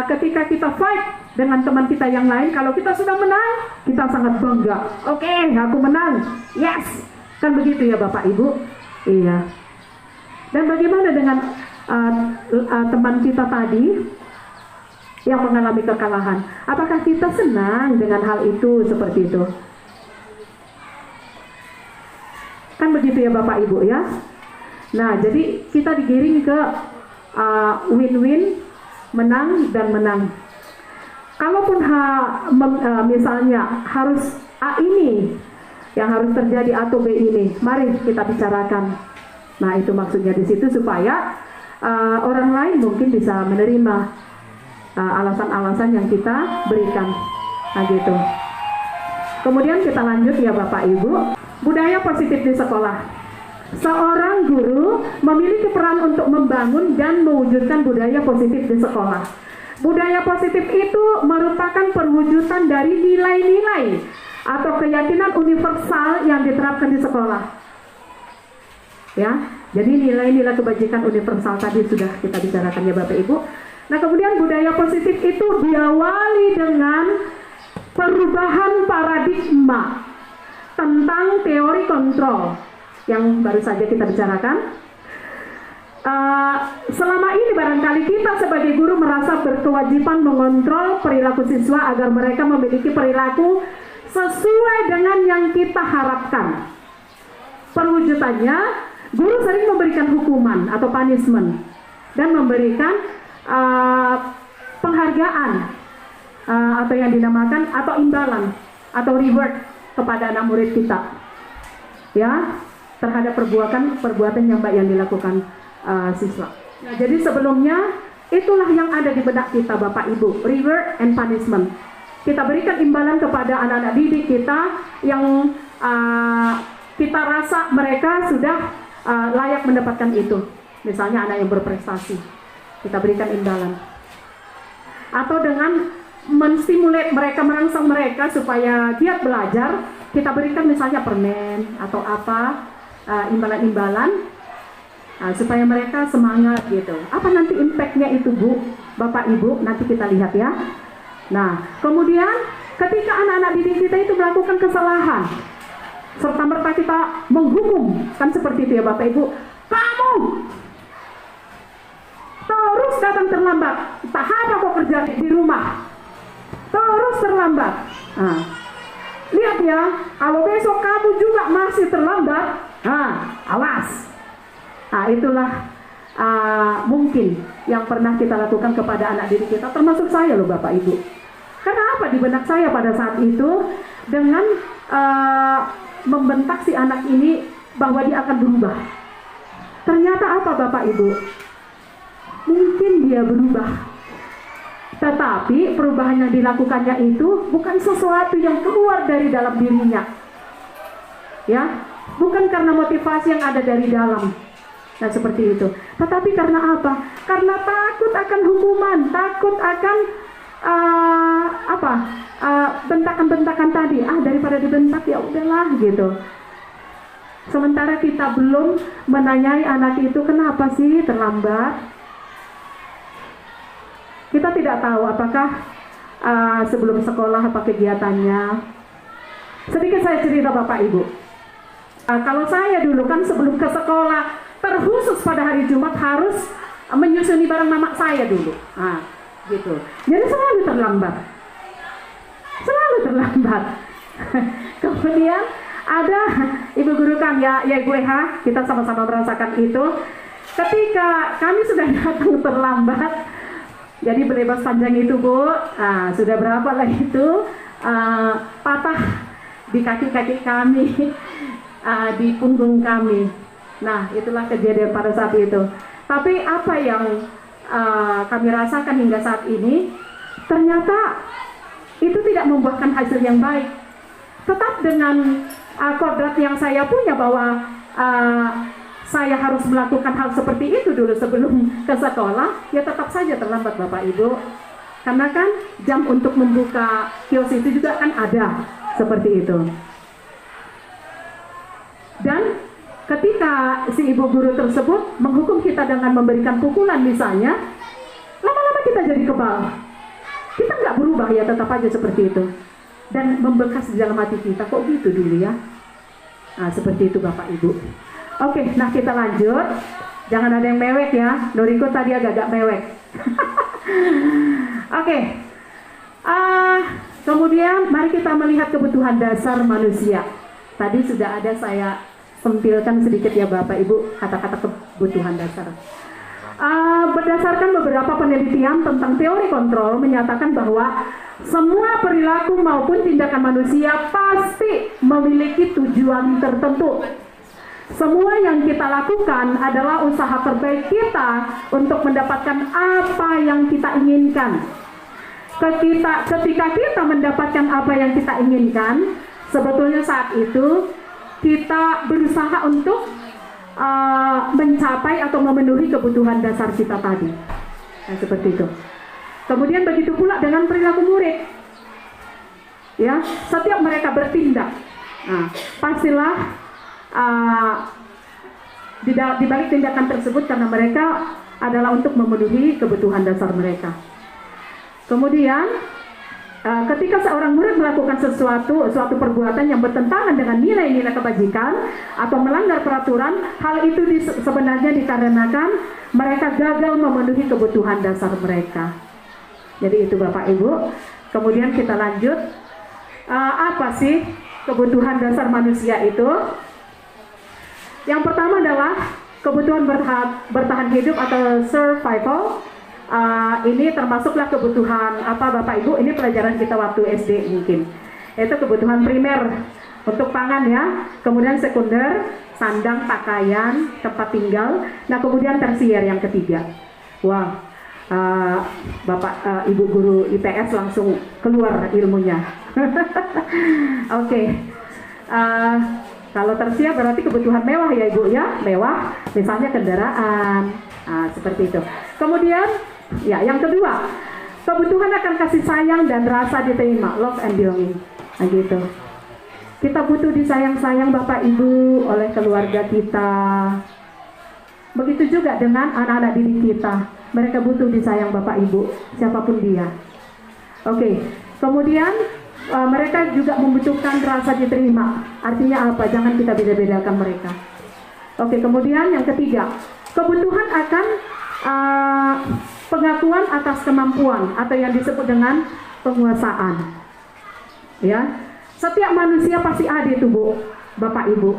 ketika kita fight dengan teman kita yang lain, kalau kita sudah menang, kita sangat bangga. Oke, aku menang. Yes. Kan begitu ya Bapak Ibu? Iya. Dan bagaimana dengan teman kita tadi yang mengalami kekalahan? Apakah kita senang dengan hal itu seperti itu? Kan begitu ya Bapak Ibu ya? Nah, jadi kita digiring ke win-win, menang dan menang. Kalaupun misalnya harus A ini yang harus terjadi atau B ini, mari kita bicarakan. Nah, itu maksudnya di situ supaya orang lain mungkin bisa menerima alasan-alasan yang kita berikan. Nah, gitu. Kemudian kita lanjut ya Bapak Ibu, budaya positif di sekolah. Seorang guru memiliki peran untuk membangun dan mewujudkan budaya positif di sekolah. Budaya positif itu merupakan perwujudan dari nilai-nilai atau keyakinan universal yang diterapkan di sekolah. Ya, jadi nilai-nilai kebajikan universal tadi sudah kita bicarakan ya Bapak Ibu. Nah, kemudian budaya positif itu diawali dengan perubahan paradigma tentang teori kontrol yang baru saja kita bicarakan. Selama ini barangkali kita sebagai guru merasa berkewajiban mengontrol perilaku siswa agar mereka memiliki perilaku sesuai dengan yang kita harapkan. Perwujudannya, guru sering memberikan hukuman atau punishment dan memberikan penghargaan atau yang dinamakan atau imbalan atau reward kepada anak murid kita, ya, terhadap perbuatan yang baik yang dilakukan siswa. Nah, jadi sebelumnya itulah yang ada di benak kita Bapak Ibu, reward and punishment. Kita berikan imbalan kepada anak-anak didik kita yang kita rasa mereka sudah layak mendapatkan itu. Misalnya anak yang berprestasi, kita berikan imbalan. Atau dengan menstimulat mereka, merangsang mereka supaya giat belajar, kita berikan misalnya permen atau apa, imbalan-imbalan supaya mereka semangat gitu. Apa nanti impactnya itu Bu, Bapak Ibu, nanti kita lihat ya. Nah, kemudian ketika anak-anak didik kita itu melakukan kesalahan, serta-merta kita menghukum, kan seperti itu ya Bapak Ibu. Kamu terus datang terlambat, tak apa kok kerja di rumah, terus terlambat. Nah, lihat ya, kalau besok kamu juga masih terlambat, awas. Nah, itulah mungkin yang pernah kita lakukan kepada anak didik kita, termasuk saya loh Bapak Ibu. Karena apa di benak saya pada saat itu, dengan membentak si anak ini bahwa dia akan berubah. Ternyata apa Bapak Ibu? Mungkin dia berubah, tetapi perubahan yang dilakukannya itu bukan sesuatu yang keluar dari dalam dirinya, ya, bukan karena motivasi yang ada dari dalam. Nah, seperti itu. Tetapi karena apa? Karena takut akan hukuman, takut akan bentakan-bentakan tadi. Daripada dibentak ya udahlah gitu. Sementara kita belum menanyai anak itu kenapa sih terlambat. Kita tidak tahu apakah sebelum sekolah apa kegiatannya. Sedikit saya cerita Bapak Ibu. Kalau saya dulu kan sebelum ke sekolah, terkhusus pada hari Jumat harus menyusuni barang mama saya dulu. Gitu. Jadi selalu terlambat. Kemudian ada ibu guru kami ya Ibu Eha, kita sama-sama merasakan itu. Ketika kami sudah datang terlambat, jadi berlebas panjang itu Bu, sudah berapa lah itu patah di kaki-kaki kami, di punggung kami. Nah, itulah kejadian pada saat itu. Tapi apa yang kami rasakan hingga saat ini, ternyata itu tidak membuahkan hasil yang baik. Tetap dengan kodrat yang saya punya bahwa saya harus melakukan hal seperti itu dulu sebelum ke sekolah, ya tetap saja terlambat Bapak Ibu. Karena kan jam untuk membuka kios itu juga kan ada, seperti itu. Dan ketika si ibu guru tersebut menghukum kita dengan memberikan pukulan misalnya, lama-lama kita jadi kebal. Kita nggak berubah ya, tetap aja seperti itu. Dan membekas di dalam hati kita, kok gitu dulu ya. Nah, seperti itu Bapak Ibu. Oke, nah kita lanjut. Jangan ada yang mewek ya. Noriko tadi agak mewek. Oke. Kemudian mari kita melihat kebutuhan dasar manusia. Tadi sudah ada saya sempilkan sedikit ya Bapak Ibu kata-kata kebutuhan dasar. Berdasarkan beberapa penelitian tentang teori kontrol menyatakan bahwa semua perilaku maupun tindakan manusia pasti memiliki tujuan tertentu. Semua yang kita lakukan adalah usaha terbaik kita untuk mendapatkan apa yang kita inginkan. Ketika kita mendapatkan apa yang kita inginkan, sebetulnya saat itu kita berusaha untuk mencapai atau memenuhi kebutuhan dasar kita tadi. Nah, seperti itu. Kemudian begitu pula dengan perilaku murid. Ya, setiap mereka bertindak, nah, pastilah di balik tindakan tersebut karena mereka adalah untuk memenuhi kebutuhan dasar mereka. Kemudian ketika seorang murid melakukan suatu perbuatan yang bertentangan dengan nilai-nilai kebajikan atau melanggar peraturan, hal itu sebenarnya dikarenakan mereka gagal memenuhi kebutuhan dasar mereka. Jadi itu Bapak Ibu. Kemudian kita lanjut. Apa sih kebutuhan dasar manusia itu? Yang pertama adalah kebutuhan bertahan hidup atau survival. Ini termasuklah kebutuhan apa Bapak Ibu? Ini pelajaran kita waktu SD mungkin. Itu kebutuhan primer untuk pangan ya. Kemudian sekunder, sandang, pakaian, tempat tinggal. Nah kemudian tersier yang ketiga. Wah, Bapak Ibu guru IPS langsung keluar ilmunya. Oke. Kalau tersier berarti kebutuhan mewah ya Ibu ya, mewah, misalnya kendaraan, seperti itu. Kemudian, ya yang kedua, kebutuhan akan kasih sayang dan rasa diterima, love and belonging, nah gitu. Kita butuh disayang-sayang Bapak Ibu oleh keluarga kita. Begitu juga dengan anak-anak didik kita, mereka butuh disayang Bapak Ibu, siapapun dia. Oke, kemudian mereka juga membutuhkan rasa diterima. Artinya apa? Jangan kita beda-bedakan mereka. Oke, kemudian yang ketiga, kebutuhan akan pengakuan atas kemampuan atau yang disebut dengan penguasaan. Ya, setiap manusia pasti ada itu Bu, Bapak Ibu.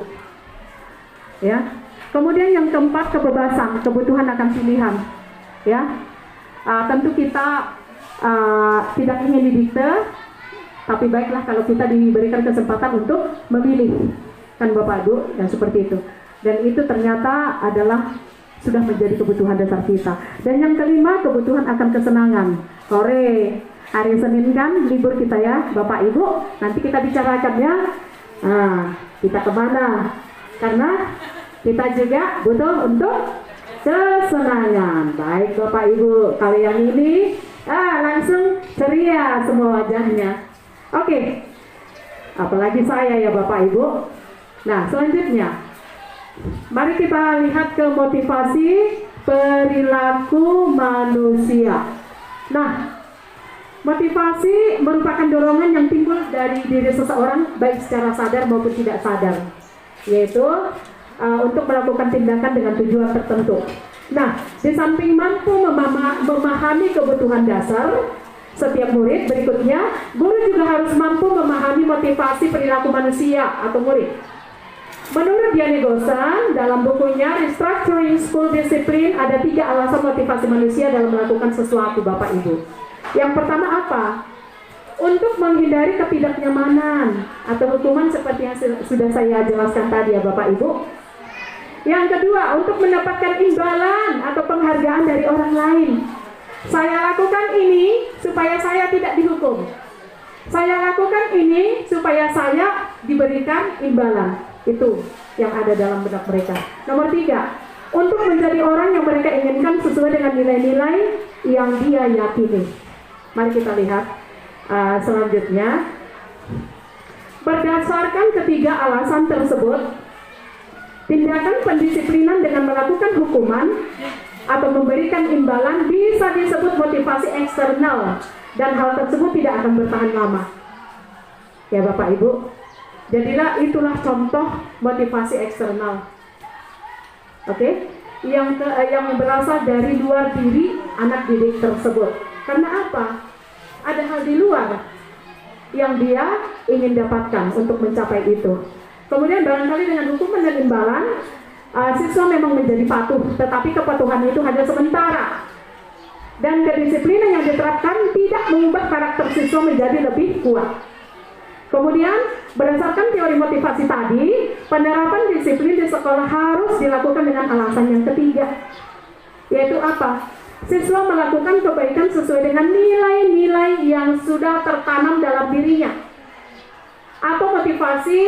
Ya. Kemudian yang keempat, kebebasan, kebutuhan akan pilihan. Ya, tentu kita tidak ingin didikte. Tapi baiklah kalau kita diberikan kesempatan untuk memilih, kan Bapak Ibu, yang seperti itu. Dan itu ternyata adalah sudah menjadi kebutuhan dasar kita. Dan yang kelima, kebutuhan akan kesenangan. Sore, hari Senin kan libur kita ya, Bapak Ibu. Nanti kita bicarakan ya. Nah, kita kemana? Karena kita juga butuh untuk kesenangan. Baik Bapak Ibu, kalau yang ini langsung ceria semua wajahnya. Oke, apalagi saya ya Bapak Ibu. Nah selanjutnya, mari kita lihat ke motivasi perilaku manusia. Nah, motivasi merupakan dorongan yang timbul dari diri seseorang baik secara sadar maupun tidak sadar, yaitu untuk melakukan tindakan dengan tujuan tertentu. Nah, di samping mampu memahami kebutuhan dasar setiap murid, berikutnya guru juga harus mampu memahami motivasi perilaku manusia atau murid. Menurut Diane Gossan dalam bukunya Restructuring School Discipline, ada 3 alasan motivasi manusia dalam melakukan sesuatu Bapak Ibu. Yang pertama apa? Untuk menghindari ketidaknyamanan atau hukuman seperti yang sudah saya jelaskan tadi ya Bapak Ibu. Yang kedua, untuk mendapatkan imbalan atau penghargaan dari orang lain. Saya lakukan ini supaya saya tidak dihukum. Saya lakukan ini supaya saya diberikan imbalan. Itu yang ada dalam benak mereka. Nomor 3, untuk menjadi orang yang mereka inginkan sesuai dengan nilai-nilai yang dia yakini. Mari kita lihat selanjutnya. Berdasarkan ketiga alasan tersebut, tindakan pendisiplinan dengan melakukan hukuman atau memberikan imbalan bisa disebut motivasi eksternal, dan hal tersebut tidak akan bertahan lama. Ya Bapak Ibu, jadilah itulah contoh motivasi eksternal. Oke, yang berasal dari luar diri anak didik tersebut. Karena apa? Ada hal di luar yang dia ingin dapatkan untuk mencapai itu. Kemudian barangkali dengan hukuman dan imbalan, siswa memang menjadi patuh, tetapi kepatuhan itu hanya sementara. Dan kedisiplinan yang diterapkan tidak mengubah karakter siswa menjadi lebih kuat. Kemudian, berdasarkan teori motivasi tadi, penerapan disiplin di sekolah harus dilakukan dengan alasan yang ketiga. Yaitu apa? Siswa melakukan kebaikan sesuai dengan nilai-nilai yang sudah tertanam dalam dirinya. Atau motivasi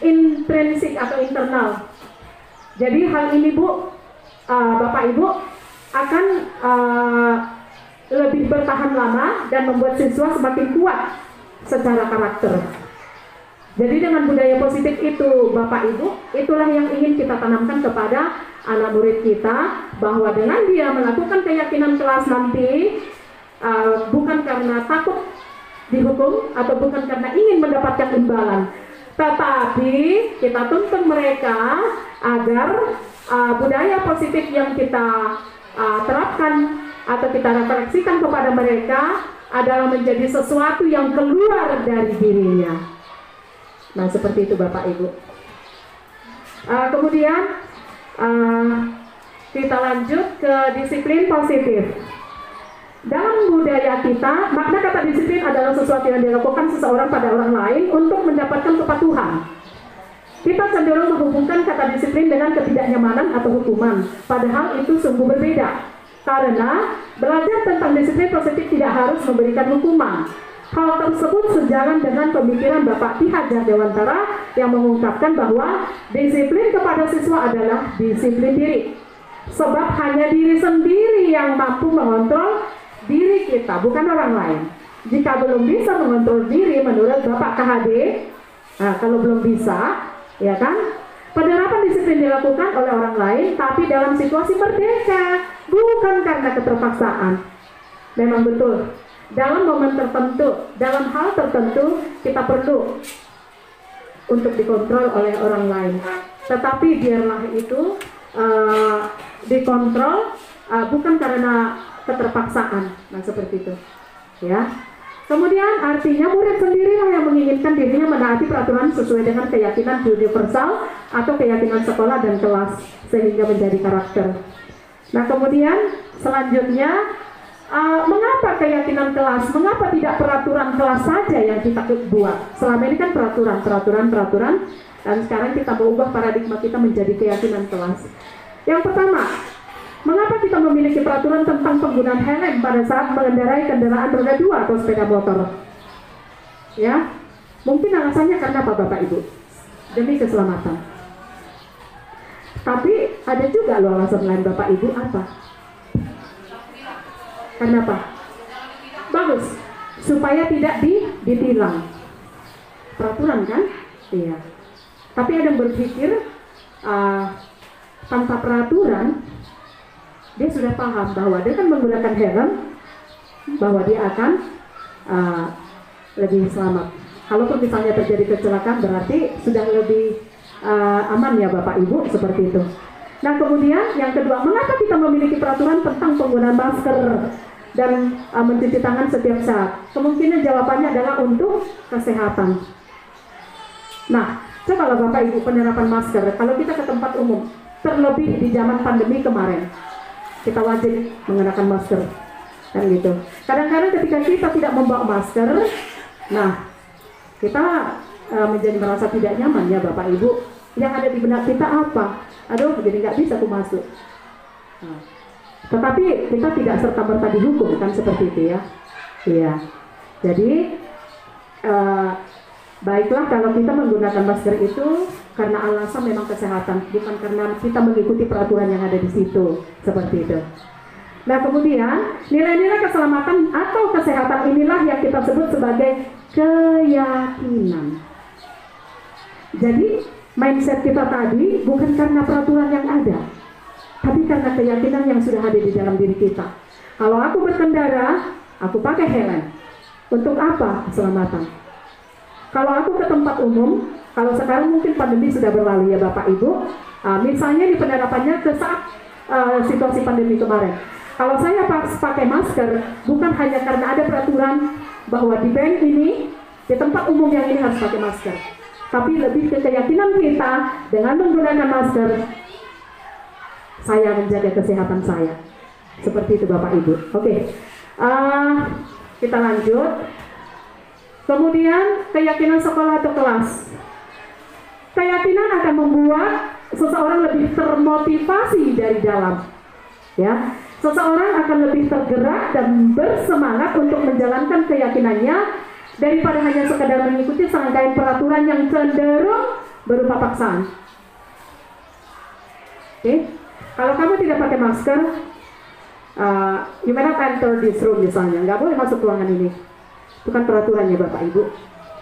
intrinsik atau internal. Jadi hal ini Bu, Bapak Ibu akan lebih bertahan lama dan membuat siswa semakin kuat secara karakter. Jadi dengan budaya positif itu Bapak Ibu, itulah yang ingin kita tanamkan kepada anak murid kita, bahwa dengan dia melakukan keyakinan kelas nanti, bukan karena takut dihukum atau bukan karena ingin mendapatkan imbalan, tetapi kita tuntun mereka agar budaya positif yang kita terapkan atau kita refleksikan kepada mereka adalah menjadi sesuatu yang keluar dari dirinya. Nah, seperti itu Bapak Ibu. Kemudian kita lanjut ke disiplin positif. Dalam budaya kita, makna kata disiplin adalah sesuatu yang dilakukan seseorang pada orang lain untuk mendapatkan kepatuhan. Kita cenderung menghubungkan kata disiplin dengan ketidaknyamanan atau hukuman, padahal itu sungguh berbeda. Karena belajar tentang disiplin positif tidak harus memberikan hukuman. Hal tersebut sejalan dengan pemikiran Bapak Ki Hajar Dewantara yang mengungkapkan bahwa disiplin kepada siswa adalah disiplin diri. Sebab hanya diri sendiri yang mampu mengontrol diri kita, bukan orang lain. Jika belum bisa mengontrol diri menurut Bapak KHD, kalau belum bisa, ya kan, penerapan disiplin dilakukan oleh orang lain, tapi dalam situasi merdeka, bukan karena keterpaksaan. Memang betul, dalam momen tertentu, dalam hal tertentu, kita perlu untuk dikontrol oleh orang lain. Tetapi biarlah itu dikontrol bukan karena keterpaksaan. Nah, seperti itu. Ya. Kemudian artinya murid sendirilah yang menginginkan dirinya menaati peraturan sesuai dengan keyakinan universal atau keyakinan sekolah dan kelas sehingga menjadi karakter. Nah, kemudian selanjutnya mengapa keyakinan kelas? Mengapa tidak peraturan kelas saja yang kita buat? Selama ini kan peraturan, dan sekarang kita berubah paradigma kita menjadi keyakinan kelas. Yang pertama, mengapa kita memiliki peraturan tentang penggunaan helm pada saat mengendarai kendaraan roda 2 atau sepeda motor? Ya, mungkin alasannya karena apa Bapak Ibu? Demi keselamatan. Tapi ada juga loh alasan lain Bapak Ibu, apa? Kenapa? Bagus, supaya tidak ditilang. Peraturan kan? Iya. Tapi ada yang berpikir tanpa peraturan, dia sudah paham bahwa dia kan menggunakan helm, bahwa dia akan lebih selamat. Kalaupun misalnya terjadi kecelakaan, berarti sudah lebih aman ya Bapak Ibu, seperti itu. Nah, kemudian yang kedua, mengapa kita memiliki peraturan tentang penggunaan masker dan mencuci tangan setiap saat? Kemungkinan jawabannya adalah untuk kesehatan. Nah, coba kalau Bapak Ibu penerapan masker, kalau kita ke tempat umum, terlebih di zaman pandemi kemarin, kita wajib mengenakan masker, kan gitu. Kadang-kadang ketika kita tidak membawa masker, nah kita menjadi merasa tidak nyaman ya Bapak Ibu. Yang ada di benak kita apa? Aduh, jadi nggak bisa aku masuk. Nah, Tetapi kita tidak serta-merta dihukum, kan seperti itu ya. Iya. Jadi baiklah kalau kita menggunakan masker itu karena alasan memang kesehatan, bukan karena kita mengikuti peraturan yang ada di situ, seperti itu. Nah kemudian nilai-nilai keselamatan atau kesehatan inilah yang kita sebut sebagai keyakinan. Jadi mindset kita tadi bukan karena peraturan yang ada, tapi karena keyakinan yang sudah ada di dalam diri kita. Kalau aku berkendara, aku pakai helm. Untuk apa? Keselamatan. Kalau aku ke tempat umum, kalau sekarang mungkin pandemi sudah berlalu ya Bapak Ibu, misalnya di penerapannya ke saat situasi pandemi kemarin. Kalau saya pakai masker, bukan hanya karena ada peraturan bahwa di bank ini, di tempat umum yang ini harus pakai masker, tapi lebih ke keyakinan kita dengan menggunakan masker, saya menjaga kesehatan saya. Seperti itu Bapak Ibu. Oke, kita lanjut. Kemudian keyakinan sekolah atau kelas. Keyakinan akan membuat seseorang lebih termotivasi dari dalam. Ya, seseorang akan lebih tergerak dan bersemangat untuk menjalankan keyakinannya daripada hanya sekadar mengikuti serangkaian peraturan yang cenderung berupa paksaan. Oke, kalau kamu tidak pakai masker, you may not enter this room misalnya, nggak boleh masuk ruangan ini. Bukan peraturannya Bapak Ibu.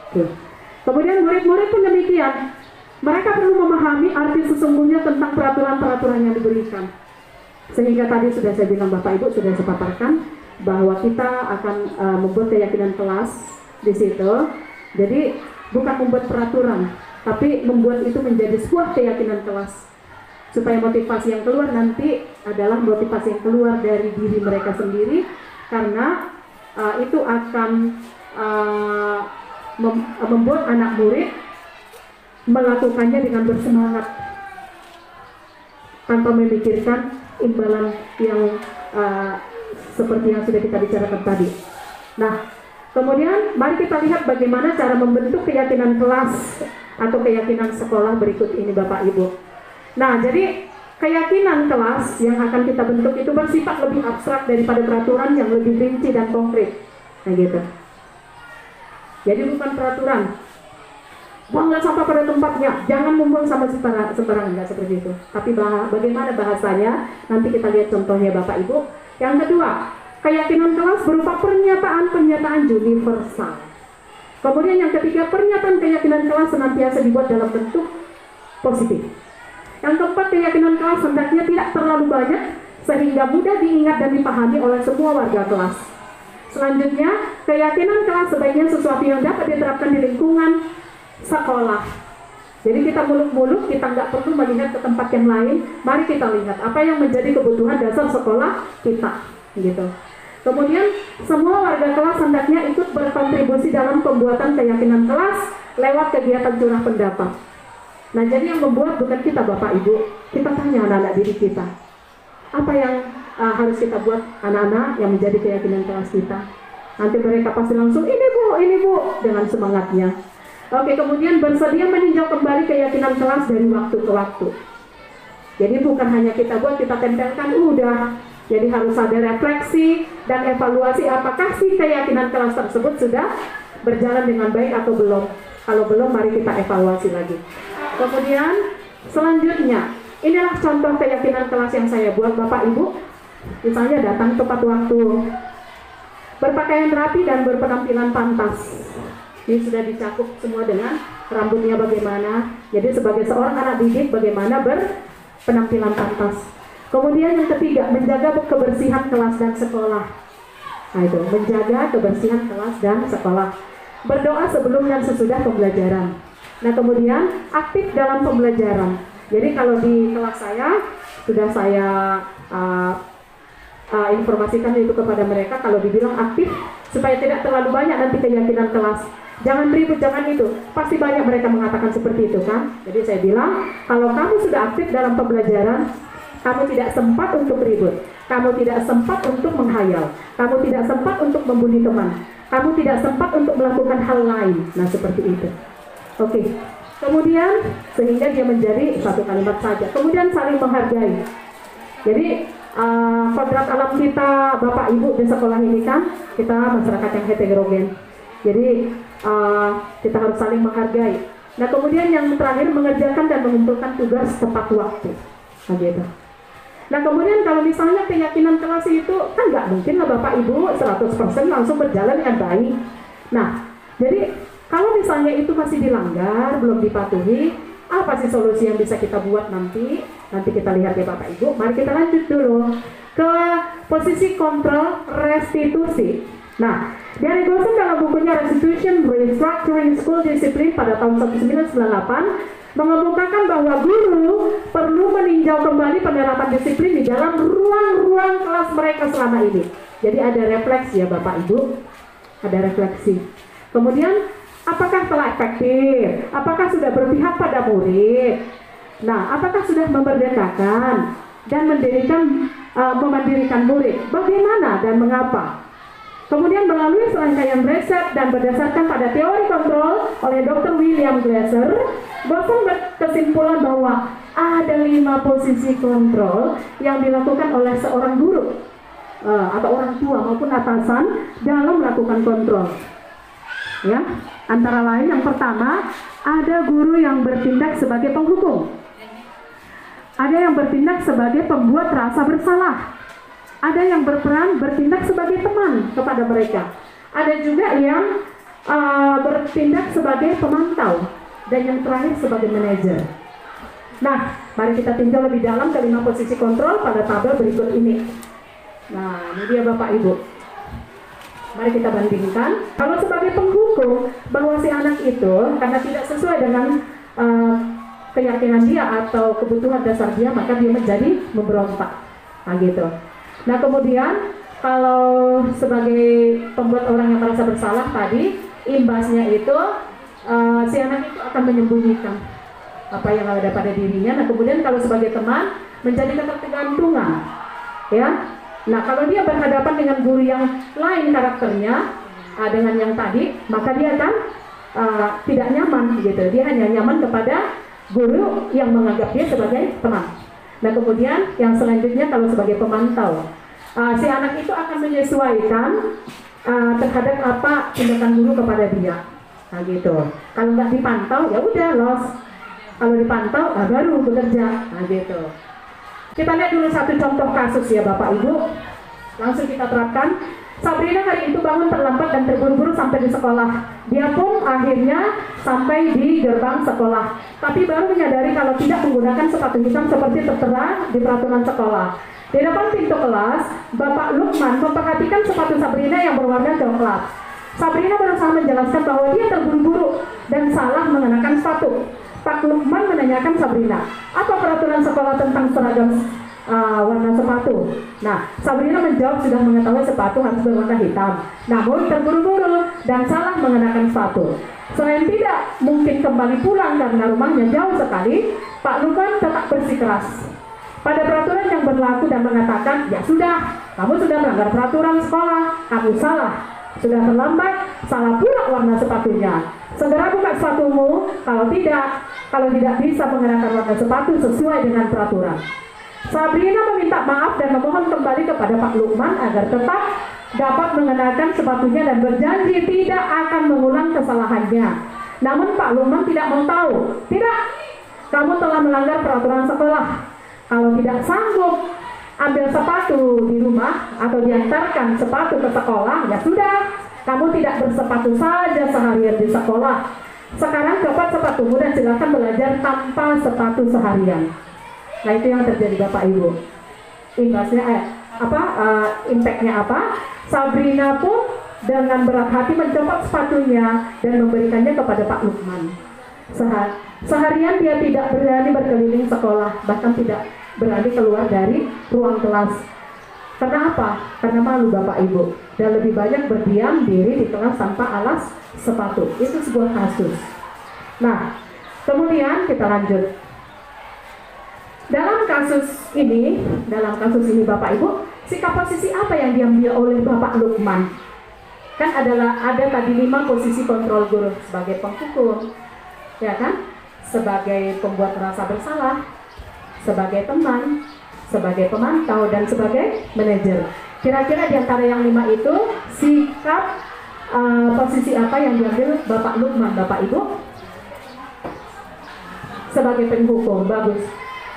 Oke. Kemudian murid-murid pun demikian. Mereka perlu memahami arti sesungguhnya tentang peraturan-peraturan yang diberikan. Sehingga tadi sudah saya bilang Bapak Ibu sudah saya paparkan bahwa kita akan membuat keyakinan kelas di situ. Jadi bukan membuat peraturan, tapi membuat itu menjadi sebuah keyakinan kelas. Supaya motivasi yang keluar nanti adalah motivasi yang keluar dari diri mereka sendiri, karena itu akan membuat anak murid melakukannya dengan bersemangat tanpa memikirkan imbalan yang seperti yang sudah kita bicarakan tadi. Nah, kemudian mari kita lihat bagaimana cara membentuk keyakinan kelas atau keyakinan sekolah berikut ini Bapak Ibu. Nah, jadi keyakinan kelas yang akan kita bentuk itu bersifat lebih abstrak daripada peraturan yang lebih rinci dan konkret. Nah gitu. Jadi bukan peraturan, buanglah sampah pada tempatnya, jangan membuang sampah sembarangan, enggak seperti itu. Tapi bagaimana bahasanya, nanti kita lihat contohnya Bapak Ibu. Yang kedua, keyakinan kelas berupa pernyataan-pernyataan universal. Kemudian yang ketiga, pernyataan keyakinan kelas senantiasa dibuat dalam bentuk positif. Yang keempat, keyakinan kelas hendaknya tidak terlalu banyak sehingga mudah diingat dan dipahami oleh semua warga kelas. Selanjutnya, keyakinan kelas sebaiknya sesuatu yang dapat diterapkan di lingkungan sekolah. Jadi kita muluk-muluk, kita nggak perlu melihat ke tempat yang lain. Mari kita lihat apa yang menjadi kebutuhan dasar sekolah kita, gitu. Kemudian semua warga kelas hendaknya ikut berkontribusi dalam pembuatan keyakinan kelas lewat kegiatan curah pendapat. Nah, jadi yang membuat bukan kita Bapak Ibu, kita tanya anak-anak didik kita, apa yang harus kita buat anak-anak yang menjadi keyakinan kelas kita. Nanti mereka pasti langsung ini bu, dengan semangatnya. Oke, kemudian bersedia meninjau kembali keyakinan kelas dari waktu ke waktu. Jadi bukan hanya kita buat, kita tempelkan udah. Jadi harus ada refleksi dan evaluasi apakah si keyakinan kelas tersebut sudah berjalan dengan baik atau belum. Kalau belum, mari kita evaluasi lagi. Kemudian selanjutnya, inilah contoh keyakinan kelas yang saya buat Bapak Ibu. Misalnya datang tepat waktu, berpakaian rapi dan berpenampilan pantas. Ini sudah dicakup semua dengan rambutnya bagaimana. Jadi sebagai seorang anak didik bagaimana berpenampilan pantas. Kemudian yang ketiga, menjaga kebersihan kelas dan sekolah. Nah itu, menjaga kebersihan kelas dan sekolah. Berdoa sebelum dan sesudah pembelajaran. Nah kemudian aktif dalam pembelajaran. Jadi kalau di kelas saya sudah saya informasikan itu kepada mereka, kalau dibilang aktif supaya tidak terlalu banyak nanti keyakinan kelas. Jangan ribut, jangan itu. Pasti banyak mereka mengatakan seperti itu kan. Jadi saya bilang, kalau kamu sudah aktif dalam pembelajaran, kamu tidak sempat untuk ribut, kamu tidak sempat untuk menghayal, kamu tidak sempat untuk membuli teman, kamu tidak sempat untuk melakukan hal lain. Nah seperti itu. Oke. Kemudian sehingga dia menjadi satu kalimat saja. Kemudian saling menghargai. Jadi kodrat alam kita Bapak Ibu di sekolah ini kan kita masyarakat yang heterogen. Jadi kita harus saling menghargai. Nah kemudian yang terakhir mengerjakan dan mengumpulkan tugas tepat waktu. Nah gitu. Nah kemudian kalau misalnya keyakinan kelas itu kan nggak mungkin lah Bapak Ibu 100% langsung berjalan dengan baik. Nah jadi kalau misalnya itu masih dilanggar, belum dipatuhi, apa sih solusi yang bisa kita buat nanti? Nanti kita lihat ya Bapak Ibu. Mari kita lanjut dulu ke posisi kontrol restitusi. Nah, dari Gosen dalam bukunya Restitution Restructuring School Discipline pada tahun 1998 mengemukakan bahwa guru perlu meninjau kembali penerapan disiplin di dalam ruang-ruang kelas mereka selama ini. Jadi ada refleksi ya Bapak Ibu, ada refleksi. Kemudian apakah telah efektif? Apakah sudah berpihak pada murid? Nah, apakah sudah memerdekakan dan memandirikan murid? Bagaimana dan mengapa? Kemudian melalui serangkaian riset dan berdasarkan pada teori kontrol oleh Dr. William Glasser, Gosen berkesimpulan bahwa ada 5 posisi kontrol yang dilakukan oleh seorang guru atau orang tua maupun atasan dalam melakukan kontrol. Ya, antara lain yang pertama ada guru yang bertindak sebagai penghukum, ada yang bertindak sebagai pembuat rasa bersalah, ada yang berperan bertindak sebagai teman kepada mereka, ada juga yang bertindak sebagai pemantau, dan yang terakhir sebagai manajer. Nah, mari kita tinjau lebih dalam ke 5 posisi kontrol pada tabel berikut ini. Nah, ini dia Bapak Ibu. Mari kita bandingkan. Kalau sebagai penghukum, bahwa si anak itu karena tidak sesuai dengan keyakinan dia atau kebutuhan dasar dia, maka dia menjadi memberontak. Nah gitu. Nah kemudian kalau sebagai pembuat orang yang merasa bersalah tadi, imbasnya itu si anak itu akan menyembunyikan apa yang ada pada dirinya. Nah kemudian kalau sebagai teman menjadi ketergantungan, ya. Nah kalau dia berhadapan dengan guru yang lain karakternya dengan yang tadi, maka dia akan tidak nyaman gitu. Dia hanya nyaman kepada guru yang menganggap dia sebagai teman. Nah kemudian yang selanjutnya kalau sebagai pemantau, si anak itu akan menyesuaikan terhadap apa tindakan guru kepada dia. Nah gitu. Kalau nggak dipantau ya udah los. Kalau dipantau baru bekerja. Nah gitu. Kita lihat dulu satu contoh kasus ya Bapak Ibu. Langsung kita terapkan. Sabrina hari itu bangun terlambat dan terburu-buru sampai di sekolah. Dia pun akhirnya sampai di gerbang sekolah, tapi baru menyadari kalau tidak menggunakan sepatu hitam seperti tertera di peraturan sekolah. Di depan pintu kelas, Bapak Lukman memperhatikan sepatu Sabrina yang berwarna coklat. Sabrina berusaha menjelaskan bahwa dia terburu-buru dan salah mengenakan sepatu. Pak Lukman menanyakan Sabrina, apa peraturan sekolah tentang seragam warna sepatu? Nah, Sabrina menjawab sudah mengetahui sepatu harus berwarna hitam, namun terburu-buru dan salah mengenakan sepatu. Selain tidak mungkin kembali pulang karena rumahnya jauh sekali, Pak Lukman tetap bersikeras pada peraturan yang berlaku dan mengatakan, ya sudah, kamu sudah melanggar peraturan sekolah, kamu salah. Sudah terlambat, salah pula warna sepatunya. Segera buka sepatumu, kalau tidak bisa mengenakan warna sepatu sesuai dengan peraturan. Sabrina meminta maaf dan memohon kembali kepada Pak Lukman agar tetap dapat mengenakan sepatunya dan berjanji tidak akan mengulang kesalahannya. Namun Pak Lukman tidak mau tahu. Tidak, kamu telah melanggar peraturan sekolah. Kalau tidak sanggup ambil sepatu di rumah atau diantarkan sepatu ke sekolah, ya sudah, kamu tidak bersepatu saja seharian di sekolah. Sekarang copot sepatumu dan silakan belajar tanpa sepatu seharian. Nah itu yang terjadi Bapak Ibu. Imbasnya impactnya apa? Sabrina pun dengan berat hati mencopot sepatunya dan memberikannya kepada Pak Lukman. Seharian dia tidak berani berkeliling sekolah, bahkan tidak berani keluar dari ruang kelas. Karena apa? Karena malu Bapak Ibu, dan lebih banyak berdiam diri di kelas tanpa alas sepatu. Itu sebuah kasus. Nah, kemudian kita lanjut. Dalam kasus ini Bapak Ibu, sikap posisi apa yang diambil oleh Bapak Lukman? Kan ada tadi 5 posisi kontrol guru, sebagai penghukum, ya kan? Sebagai pembuat rasa bersalah, sebagai teman, sebagai pemantau, dan sebagai manajer. Kira-kira di antara yang 5 itu sikap posisi apa yang diambil Bapak Lukman, Bapak Ibu? Sebagai penghukum, bagus.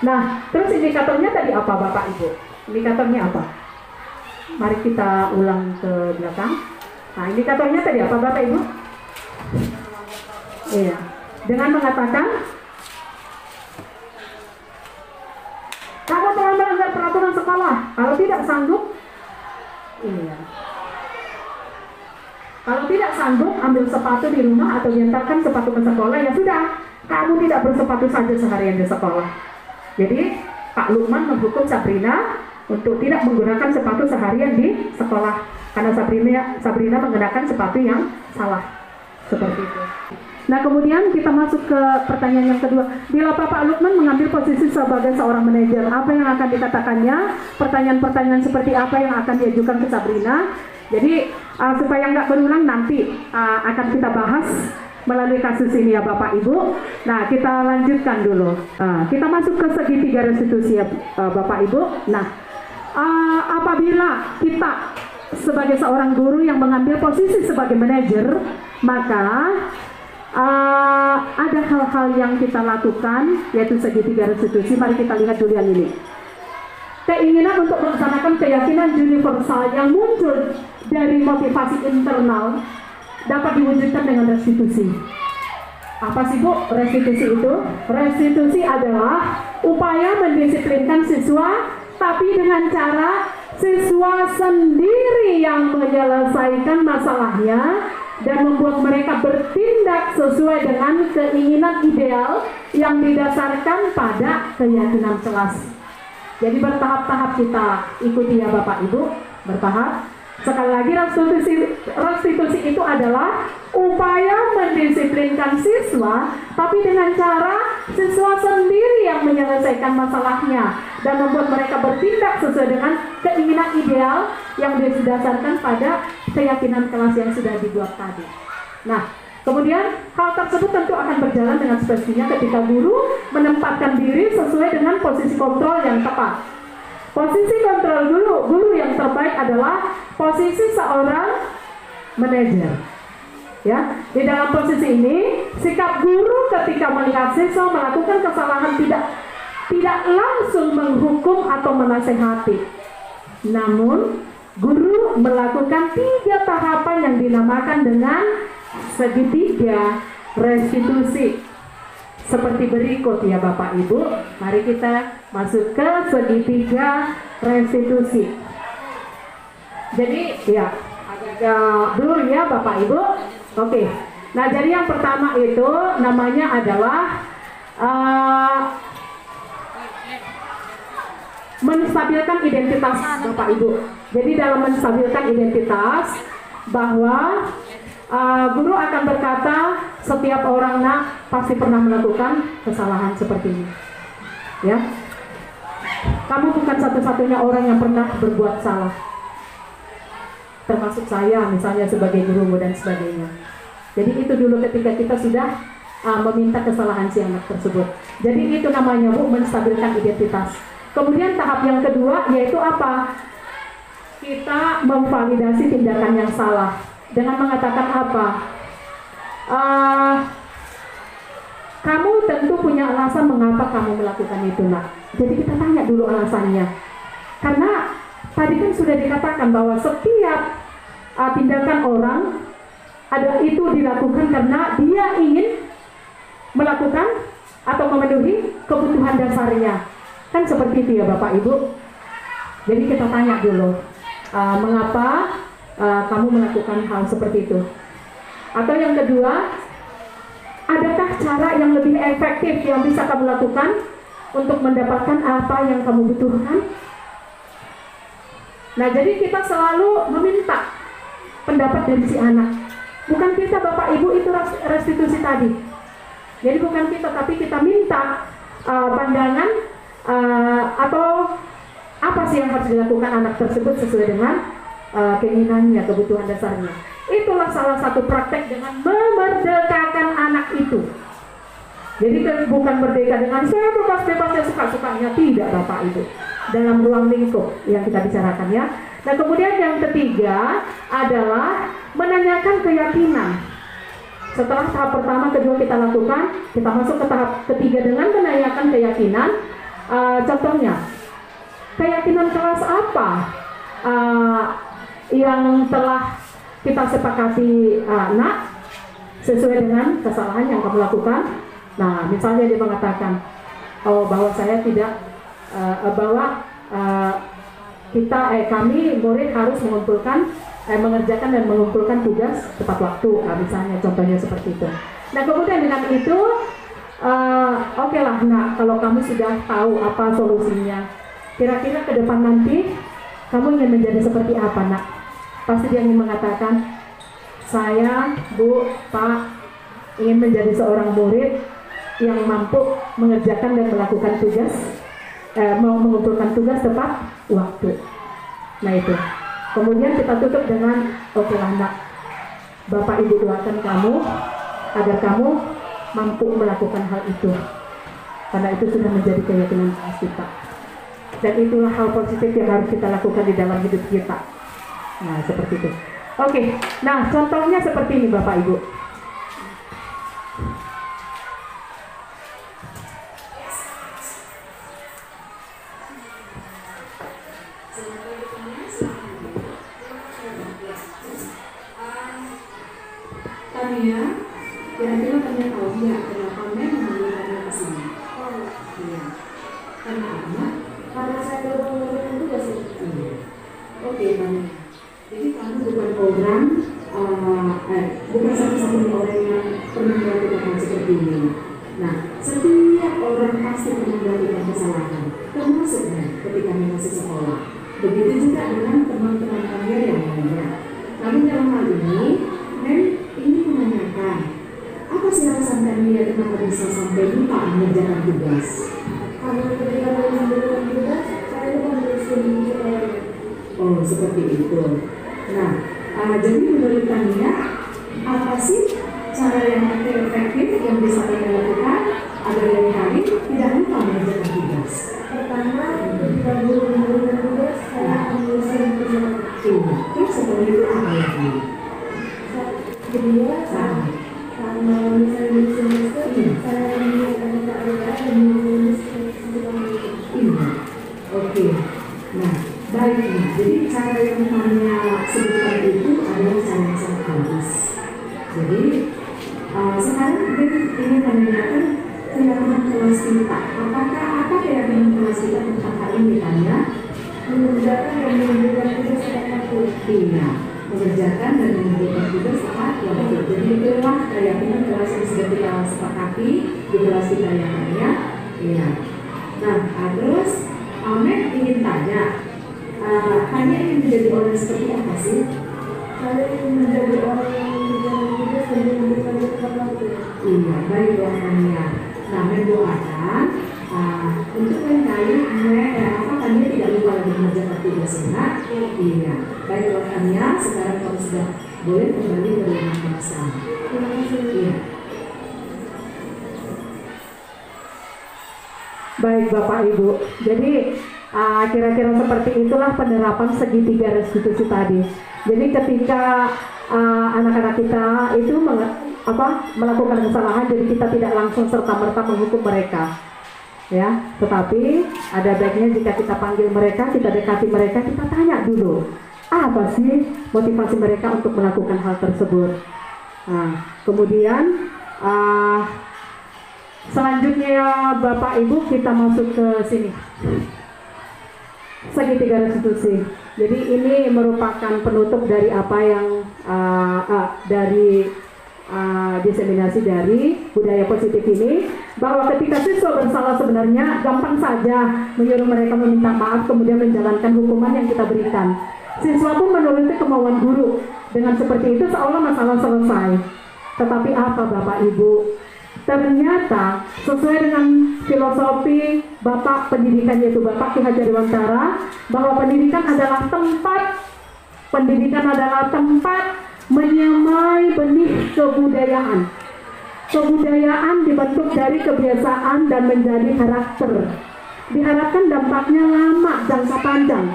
Nah, terus indikatornya tadi apa Bapak Ibu? Indikatornya apa? Mari kita ulang ke belakang. Nah, indikatornya tadi apa Bapak Ibu? Iya, dengan mengatakan kamu telah melanggar peraturan sekolah. Kalau tidak sanggup, iya. Kalau tidak sanggup, ambil sepatu di rumah atau diantarkan sepatu ke sekolah, ya sudah, kamu tidak bersepatu saja seharian di sekolah. Jadi Pak Lukman menghukum Sabrina untuk tidak menggunakan sepatu seharian di sekolah, karena Sabrina menggunakan sepatu yang salah, seperti itu. Nah, kemudian kita masuk ke pertanyaan yang kedua. Bila Bapak Lukman mengambil posisi sebagai seorang manajer, apa yang akan dikatakannya? Pertanyaan-pertanyaan seperti apa yang akan diajukan ke Sabrina? Jadi supaya nggak berulang, nanti akan kita bahas melalui kasus ini ya Bapak Ibu. Nah, kita lanjutkan dulu. Kita masuk ke segitiga restitusi ya Bapak Ibu. Nah, apabila kita sebagai seorang guru yang mengambil posisi sebagai manajer, maka ada hal-hal yang kita lakukan, yaitu segitiga restitusi. Mari kita lihat dulu yang ini. Keinginan untuk melaksanakan keyakinan universal yang muncul dari motivasi internal dapat diwujudkan dengan restitusi. Apa sih Bu restitusi itu? Restitusi adalah upaya mendisiplinkan siswa, tapi dengan cara siswa sendiri yang menyelesaikan masalahnya dan membuat mereka bertindak sesuai dengan keinginan ideal yang didasarkan pada keyakinan kelas. Jadi bertahap-tahap kita ikuti ya Bapak Ibu, bertahap. Sekali lagi, restitusi itu adalah upaya mendisiplinkan siswa, tapi dengan cara siswa sendiri yang menyelesaikan masalahnya dan membuat mereka bertindak sesuai dengan keinginan ideal yang didasarkan pada keyakinan kelas yang sudah dibuat tadi. Nah, kemudian hal tersebut tentu akan berjalan dengan semestinya ketika guru menempatkan diri sesuai dengan posisi kontrol yang tepat. Posisi kontrol guru yang terbaik adalah posisi seorang manajer. Ya, di dalam posisi ini, sikap guru ketika melihat siswa melakukan kesalahan tidak langsung menghukum atau menasehati. Namun, guru melakukan 3 tahapan yang dinamakan dengan segitiga restitusi. Seperti berikut ya Bapak Ibu. Mari kita masuk ke segitiga restitusi. Jadi ya agak dulu ya Bapak Ibu. Oke. Nah, jadi yang pertama itu namanya adalah menstabilkan identitas Bapak Ibu. Jadi dalam menstabilkan identitas, bahwa guru akan berkata setiap orang pasti pernah melakukan kesalahan seperti ini. Ya, kamu bukan satu-satunya orang yang pernah berbuat salah, termasuk saya misalnya sebagai gurumu dan sebagainya. Jadi itu dulu ketika kita sudah meminta kesalahan si anak tersebut. Jadi itu namanya Bu, menstabilkan identitas. Kemudian tahap yang kedua yaitu apa? Kita memvalidasi tindakan yang salah dengan mengatakan apa? Kamu tentu punya alasan mengapa kamu melakukan itu nak. Jadi kita tanya dulu alasannya. Karena tadi kan sudah dikatakan bahwa setiap tindakan orang itu dilakukan karena dia ingin melakukan atau memenuhi kebutuhan dasarnya. Kan seperti itu ya Bapak Ibu. Jadi kita tanya dulu, mengapa kamu melakukan hal seperti itu. Atau yang kedua, adakah cara yang lebih efektif yang bisa kamu lakukan untuk mendapatkan apa yang kamu butuhkan? Nah, jadi kita selalu meminta pendapat dari si anak. Bukan kita Bapak Ibu, itu restitusi tadi. Jadi bukan kita, tapi kita minta pandangan atau apa sih yang harus dilakukan anak tersebut sesuai dengan keinginannya, kebutuhan dasarnya. Itulah salah satu praktek dengan memerdekakan anak itu. Jadi bukan merdeka dengan saya bebas-bebasnya suka-sukanya, tidak Bapak Ibu. dalam ruang lingkup yang kita bicarakan ya. Nah kemudian yang ketiga adalah menanyakan keyakinan. Setelah tahap pertama, kedua kita lakukan, kita masuk ke tahap ketiga dengan menanyakan keyakinan. Contohnya, keyakinan kelas apa yang telah kita sepakati nak sesuai dengan kesalahan yang kamu lakukan. Nah misalnya dia mengatakan bahwa saya tidak kami murid harus mengerjakan dan mengumpulkan tugas tepat waktu, misalnya contohnya seperti itu. Nah kemudian dengan itu oke lah nak, kalau kamu sudah tahu apa solusinya, kira-kira ke depan nanti kamu ingin menjadi seperti apa nak? Pasti dia ingin mengatakan, saya Bu, Pak ingin menjadi seorang murid yang mampu mengerjakan dan melakukan tugas, mengumpulkan tugas tepat waktu. Nah itu. Kemudian kita tutup dengan, oke lah nak, Bapak Ibu doakan kamu agar kamu mampu melakukan hal itu. Karena itu sudah menjadi keyakinan kita. Dan itulah hal positif yang harus kita lakukan di dalam hidup kita. Nah seperti itu. Oke, nah contohnya seperti ini Bapak Ibu. Tania, kira-kira Tania tahu nggak kenapa Mem memanggil Tania ke sini? Oh, iya. Karena apa? Karena saya baru mengerjakan tugas ini. Oke, Tania. Jadi kamu bukan orang, bukan satu-satunya orang yang pernah melakukan hal seperti ini. Nah, setiap orang pasti pernah melakukan kesalahan, termasuk ketika masih sekolah. Begitu juga dengan teman-teman kalian yang lainnya. Namun dalam hal ini, Mem ingin menanyakan, apa sih alasan Tania kenapa bisa sampai lupa mengerjakan tugas? Karena ketika mengerjakan tugas, saya lupa menulis. Oh, seperti itu. Nah, jadi menurut Tania, apa sih cara yang efektif yang bisa kita lakukan agar lain kali tidak lupa mengerjakan tugas? Pertama, ketika guru memberikan tugas, saya akan menuliskan tugas. Terus setelah itu apa lagi? Kedua, karena misalnya di semester, saya menyiapkan kata-kata dan menuliskan tugas. Oke. Nah, baik, jadi cara yang Tania sebutkan itu adalah cara yang sangat bagus. Jadi sekarang kita ingin menanyakan keyakinan kelas kita. Apa keyakinan kelas kita tentang hal ini, Tania? Mengerjakan dan menunjukkan tugas tepat waktu. Iya, mengerjakan dan menunjukkan tugas tepat waktu. Jadi itulah keyakinan kelas yang sudah kita sepakati di kelas kita yang Tania. Iya. Nah, terus Mem ingin tanya. Tania ingin menjadi orang seperti apa sih? Saya ingin menjadi orang yang mengerjakan tugas dan menunjukkan tugas tepat waktu. Iya, baiklah Tania. Nah, Mem doakan untuk lain kali Tania tidak lupa lagi mengerjakan tugasnya. Iya, baiklah Tania. Sekarang kamu sudah boleh kembali ke rumah kelas. Terima kasih. Iya. Baik Bapak Ibu. Jadi kira-kira seperti itulah penerapan segitiga restitusi tadi. Jadi ketika anak-anak kita itu melakukan kesalahan, jadi kita tidak langsung serta-merta menghukum mereka, ya. Tetapi ada baiknya jika kita panggil mereka, kita dekati mereka, kita tanya dulu apa sih motivasi mereka untuk melakukan hal tersebut. Nah, kemudian selanjutnya Bapak Ibu kita masuk ke sini. Segitiga restitusi. Jadi ini merupakan penutup dari apa yang dari diseminasi dari budaya positif ini, bahwa ketika siswa bersalah sebenarnya gampang saja menyuruh mereka meminta maaf kemudian menjalankan hukuman yang kita berikan. Siswa pun menuruti kemauan guru. Dengan seperti itu seolah masalah selesai. Tetapi apa Bapak Ibu? Ternyata sesuai dengan filosofi Bapak pendidikan, yaitu Bapak Ki Hajar Dewantara, bahwa pendidikan adalah tempat menyamai benih kebudayaan. Kebudayaan dibentuk dari kebiasaan dan menjadi karakter. Diharapkan dampak dampaknya lama, jangka panjang.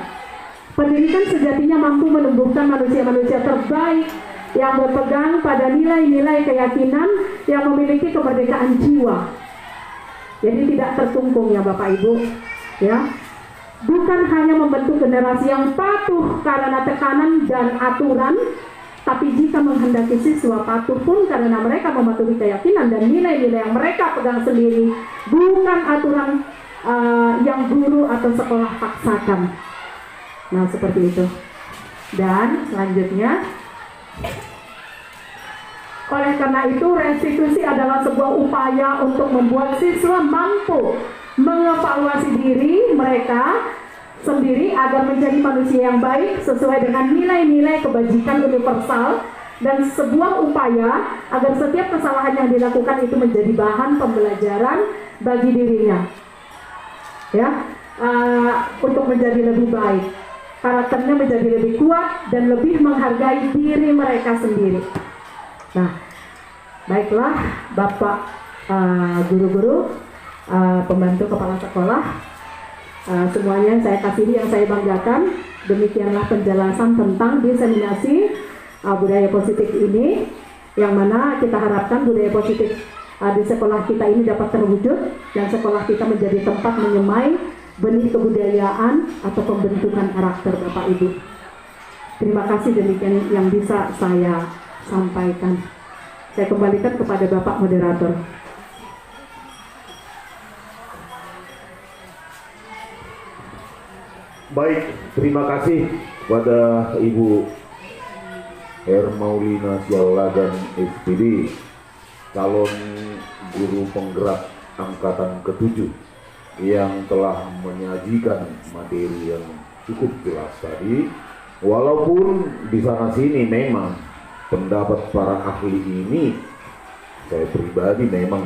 Pendidikan sejatinya mampu menumbuhkan manusia-manusia terbaik yang berpegang pada nilai-nilai keyakinan yang memiliki kemerdekaan jiwa. Jadi tidak terkungkung ya Bapak Ibu, ya. Bukan hanya membentuk generasi yang patuh karena tekanan dan aturan, tapi jika menghendaki siswa patuh pun karena mereka mematuhi keyakinan dan nilai-nilai yang mereka pegang sendiri, bukan aturan yang guru atau sekolah paksakan. Nah, seperti itu. Dan selanjutnya, oleh karena itu restitusi adalah sebuah upaya untuk membuat siswa mampu mengevaluasi diri mereka sendiri agar menjadi manusia yang baik sesuai dengan nilai-nilai kebajikan universal, dan sebuah upaya agar setiap kesalahan yang dilakukan itu menjadi bahan pembelajaran bagi dirinya, ya, untuk menjadi lebih baik, karakternya menjadi lebih kuat dan lebih menghargai diri mereka sendiri. Nah, baiklah Bapak guru-guru, pembantu kepala sekolah, semuanya saya kasihi yang saya banggakan. Demikianlah penjelasan tentang diseminasi budaya positif ini, yang mana kita harapkan budaya positif di sekolah kita ini dapat terwujud dan sekolah kita menjadi tempat menyemai benih kebudayaan atau pembentukan karakter Bapak Ibu. Terima kasih, demikian yang bisa saya sampaikan. Saya kembalikan kepada Bapak Moderator. Baik, terima kasih kepada Ibu Hermaulina Sialagan SPD, calon guru penggerak angkatan ke-7, yang telah menyajikan materi yang cukup jelas tadi. Walaupun di sana sini memang pendapat para ahli ini, saya pribadi memang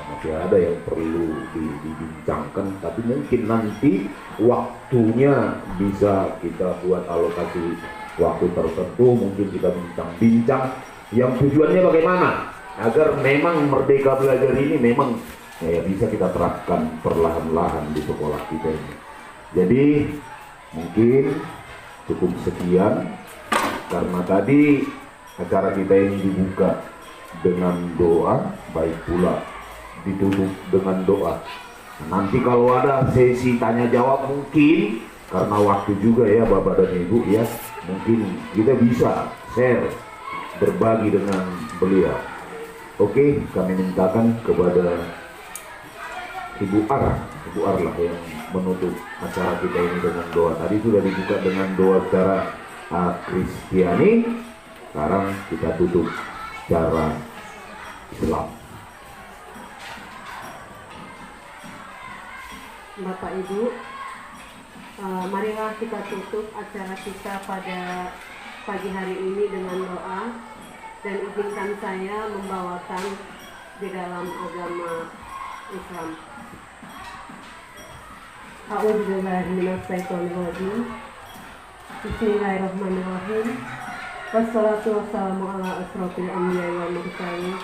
masih ada yang perlu dibincangkan, tapi mungkin nanti waktunya bisa kita buat alokasi waktu tertentu, mungkin kita bincang-bincang yang tujuannya bagaimana agar memang Merdeka Belajar ini memang ya bisa kita terapkan perlahan-lahan di sekolah kita ini. Jadi mungkin cukup sekian, karena tadi acara kita ini dibuka dengan doa, baik pula ditutup dengan doa. Nanti kalau ada sesi tanya jawab, mungkin karena waktu juga ya Bapak dan Ibu ya, mungkin kita bisa share, berbagi dengan beliau. Oke, kami mintakan kepada Ibu Arlah yang menutup acara kita ini dengan doa. Tadi sudah dibuka dengan doa secara Kristiani, sekarang kita tutup secara Islam. Bapak Ibu, marilah kita tutup acara kita pada pagi hari ini dengan doa, dan izinkan saya membawakan di dalam agama Islam. A'udzubillahi minasyaitonirrajim. Bismillahirrahmanirrahim. Wassalatu wassalamu ala asrofil anbiya'i wal mursalin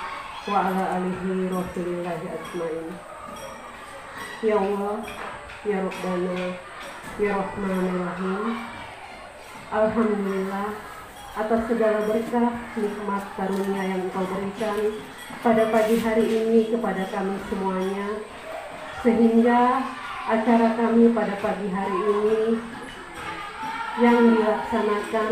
wa ala alihi rasulillahi ajmain. Ya Allah, ya Rabbana, ya Rahmanir-Rahim. Alhamdulillah atas segala berkah, nikmat, karunia yang Engkau berikan pada pagi hari ini kepada kami semuanya, sehingga acara kami pada pagi hari ini yang dilaksanakan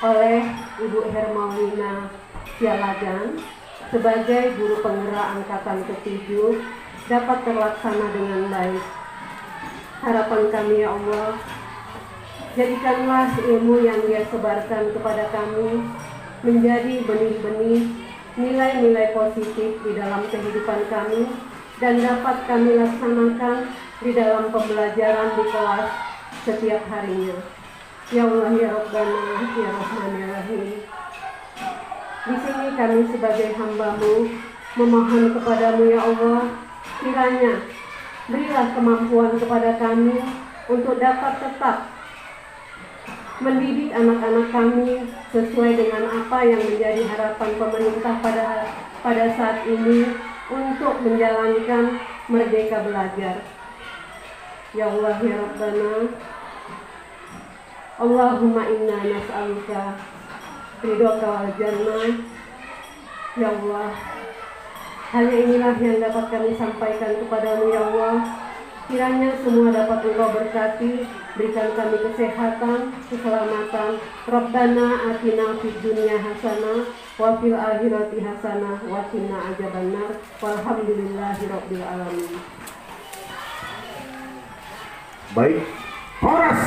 oleh Ibu Hermaulina Sialagan sebagai guru penggerak angkatan ke-7 dapat terlaksana dengan baik. Harapan kami ya Allah, jadikanlah ilmu yang Dia sebarkan kepada kami menjadi benih-benih nilai-nilai positif di dalam kehidupan kami, dan dapat kami laksanakan di dalam pembelajaran di kelas setiap harinya. Ya Allah, ya Rabbana, ya Rahmanir-Rahim. Di sini kami sebagai hamba-Mu memohon kepadamu ya Allah, kiranya berilah kemampuan kepada kami untuk dapat tetap mendidik anak-anak kami sesuai dengan apa yang menjadi harapan pemerintah pada saat ini untuk menjalankan Merdeka Belajar. Ya Allah ya Rabbana, Allahumma inna nas'aluka ridhoka wal jannah. Ya Allah, hanya inilah yang dapat kami sampaikan kepadamu ya Allah. Kiranya semua dapat Engkau berkati, berikan kami kesehatan, keselamatan. Rabbana atina fid dunya hasanah wa fil akhirati hasanah wa qina adzabannar. Walhamdulillahirabbil alamin. Baik, Horas.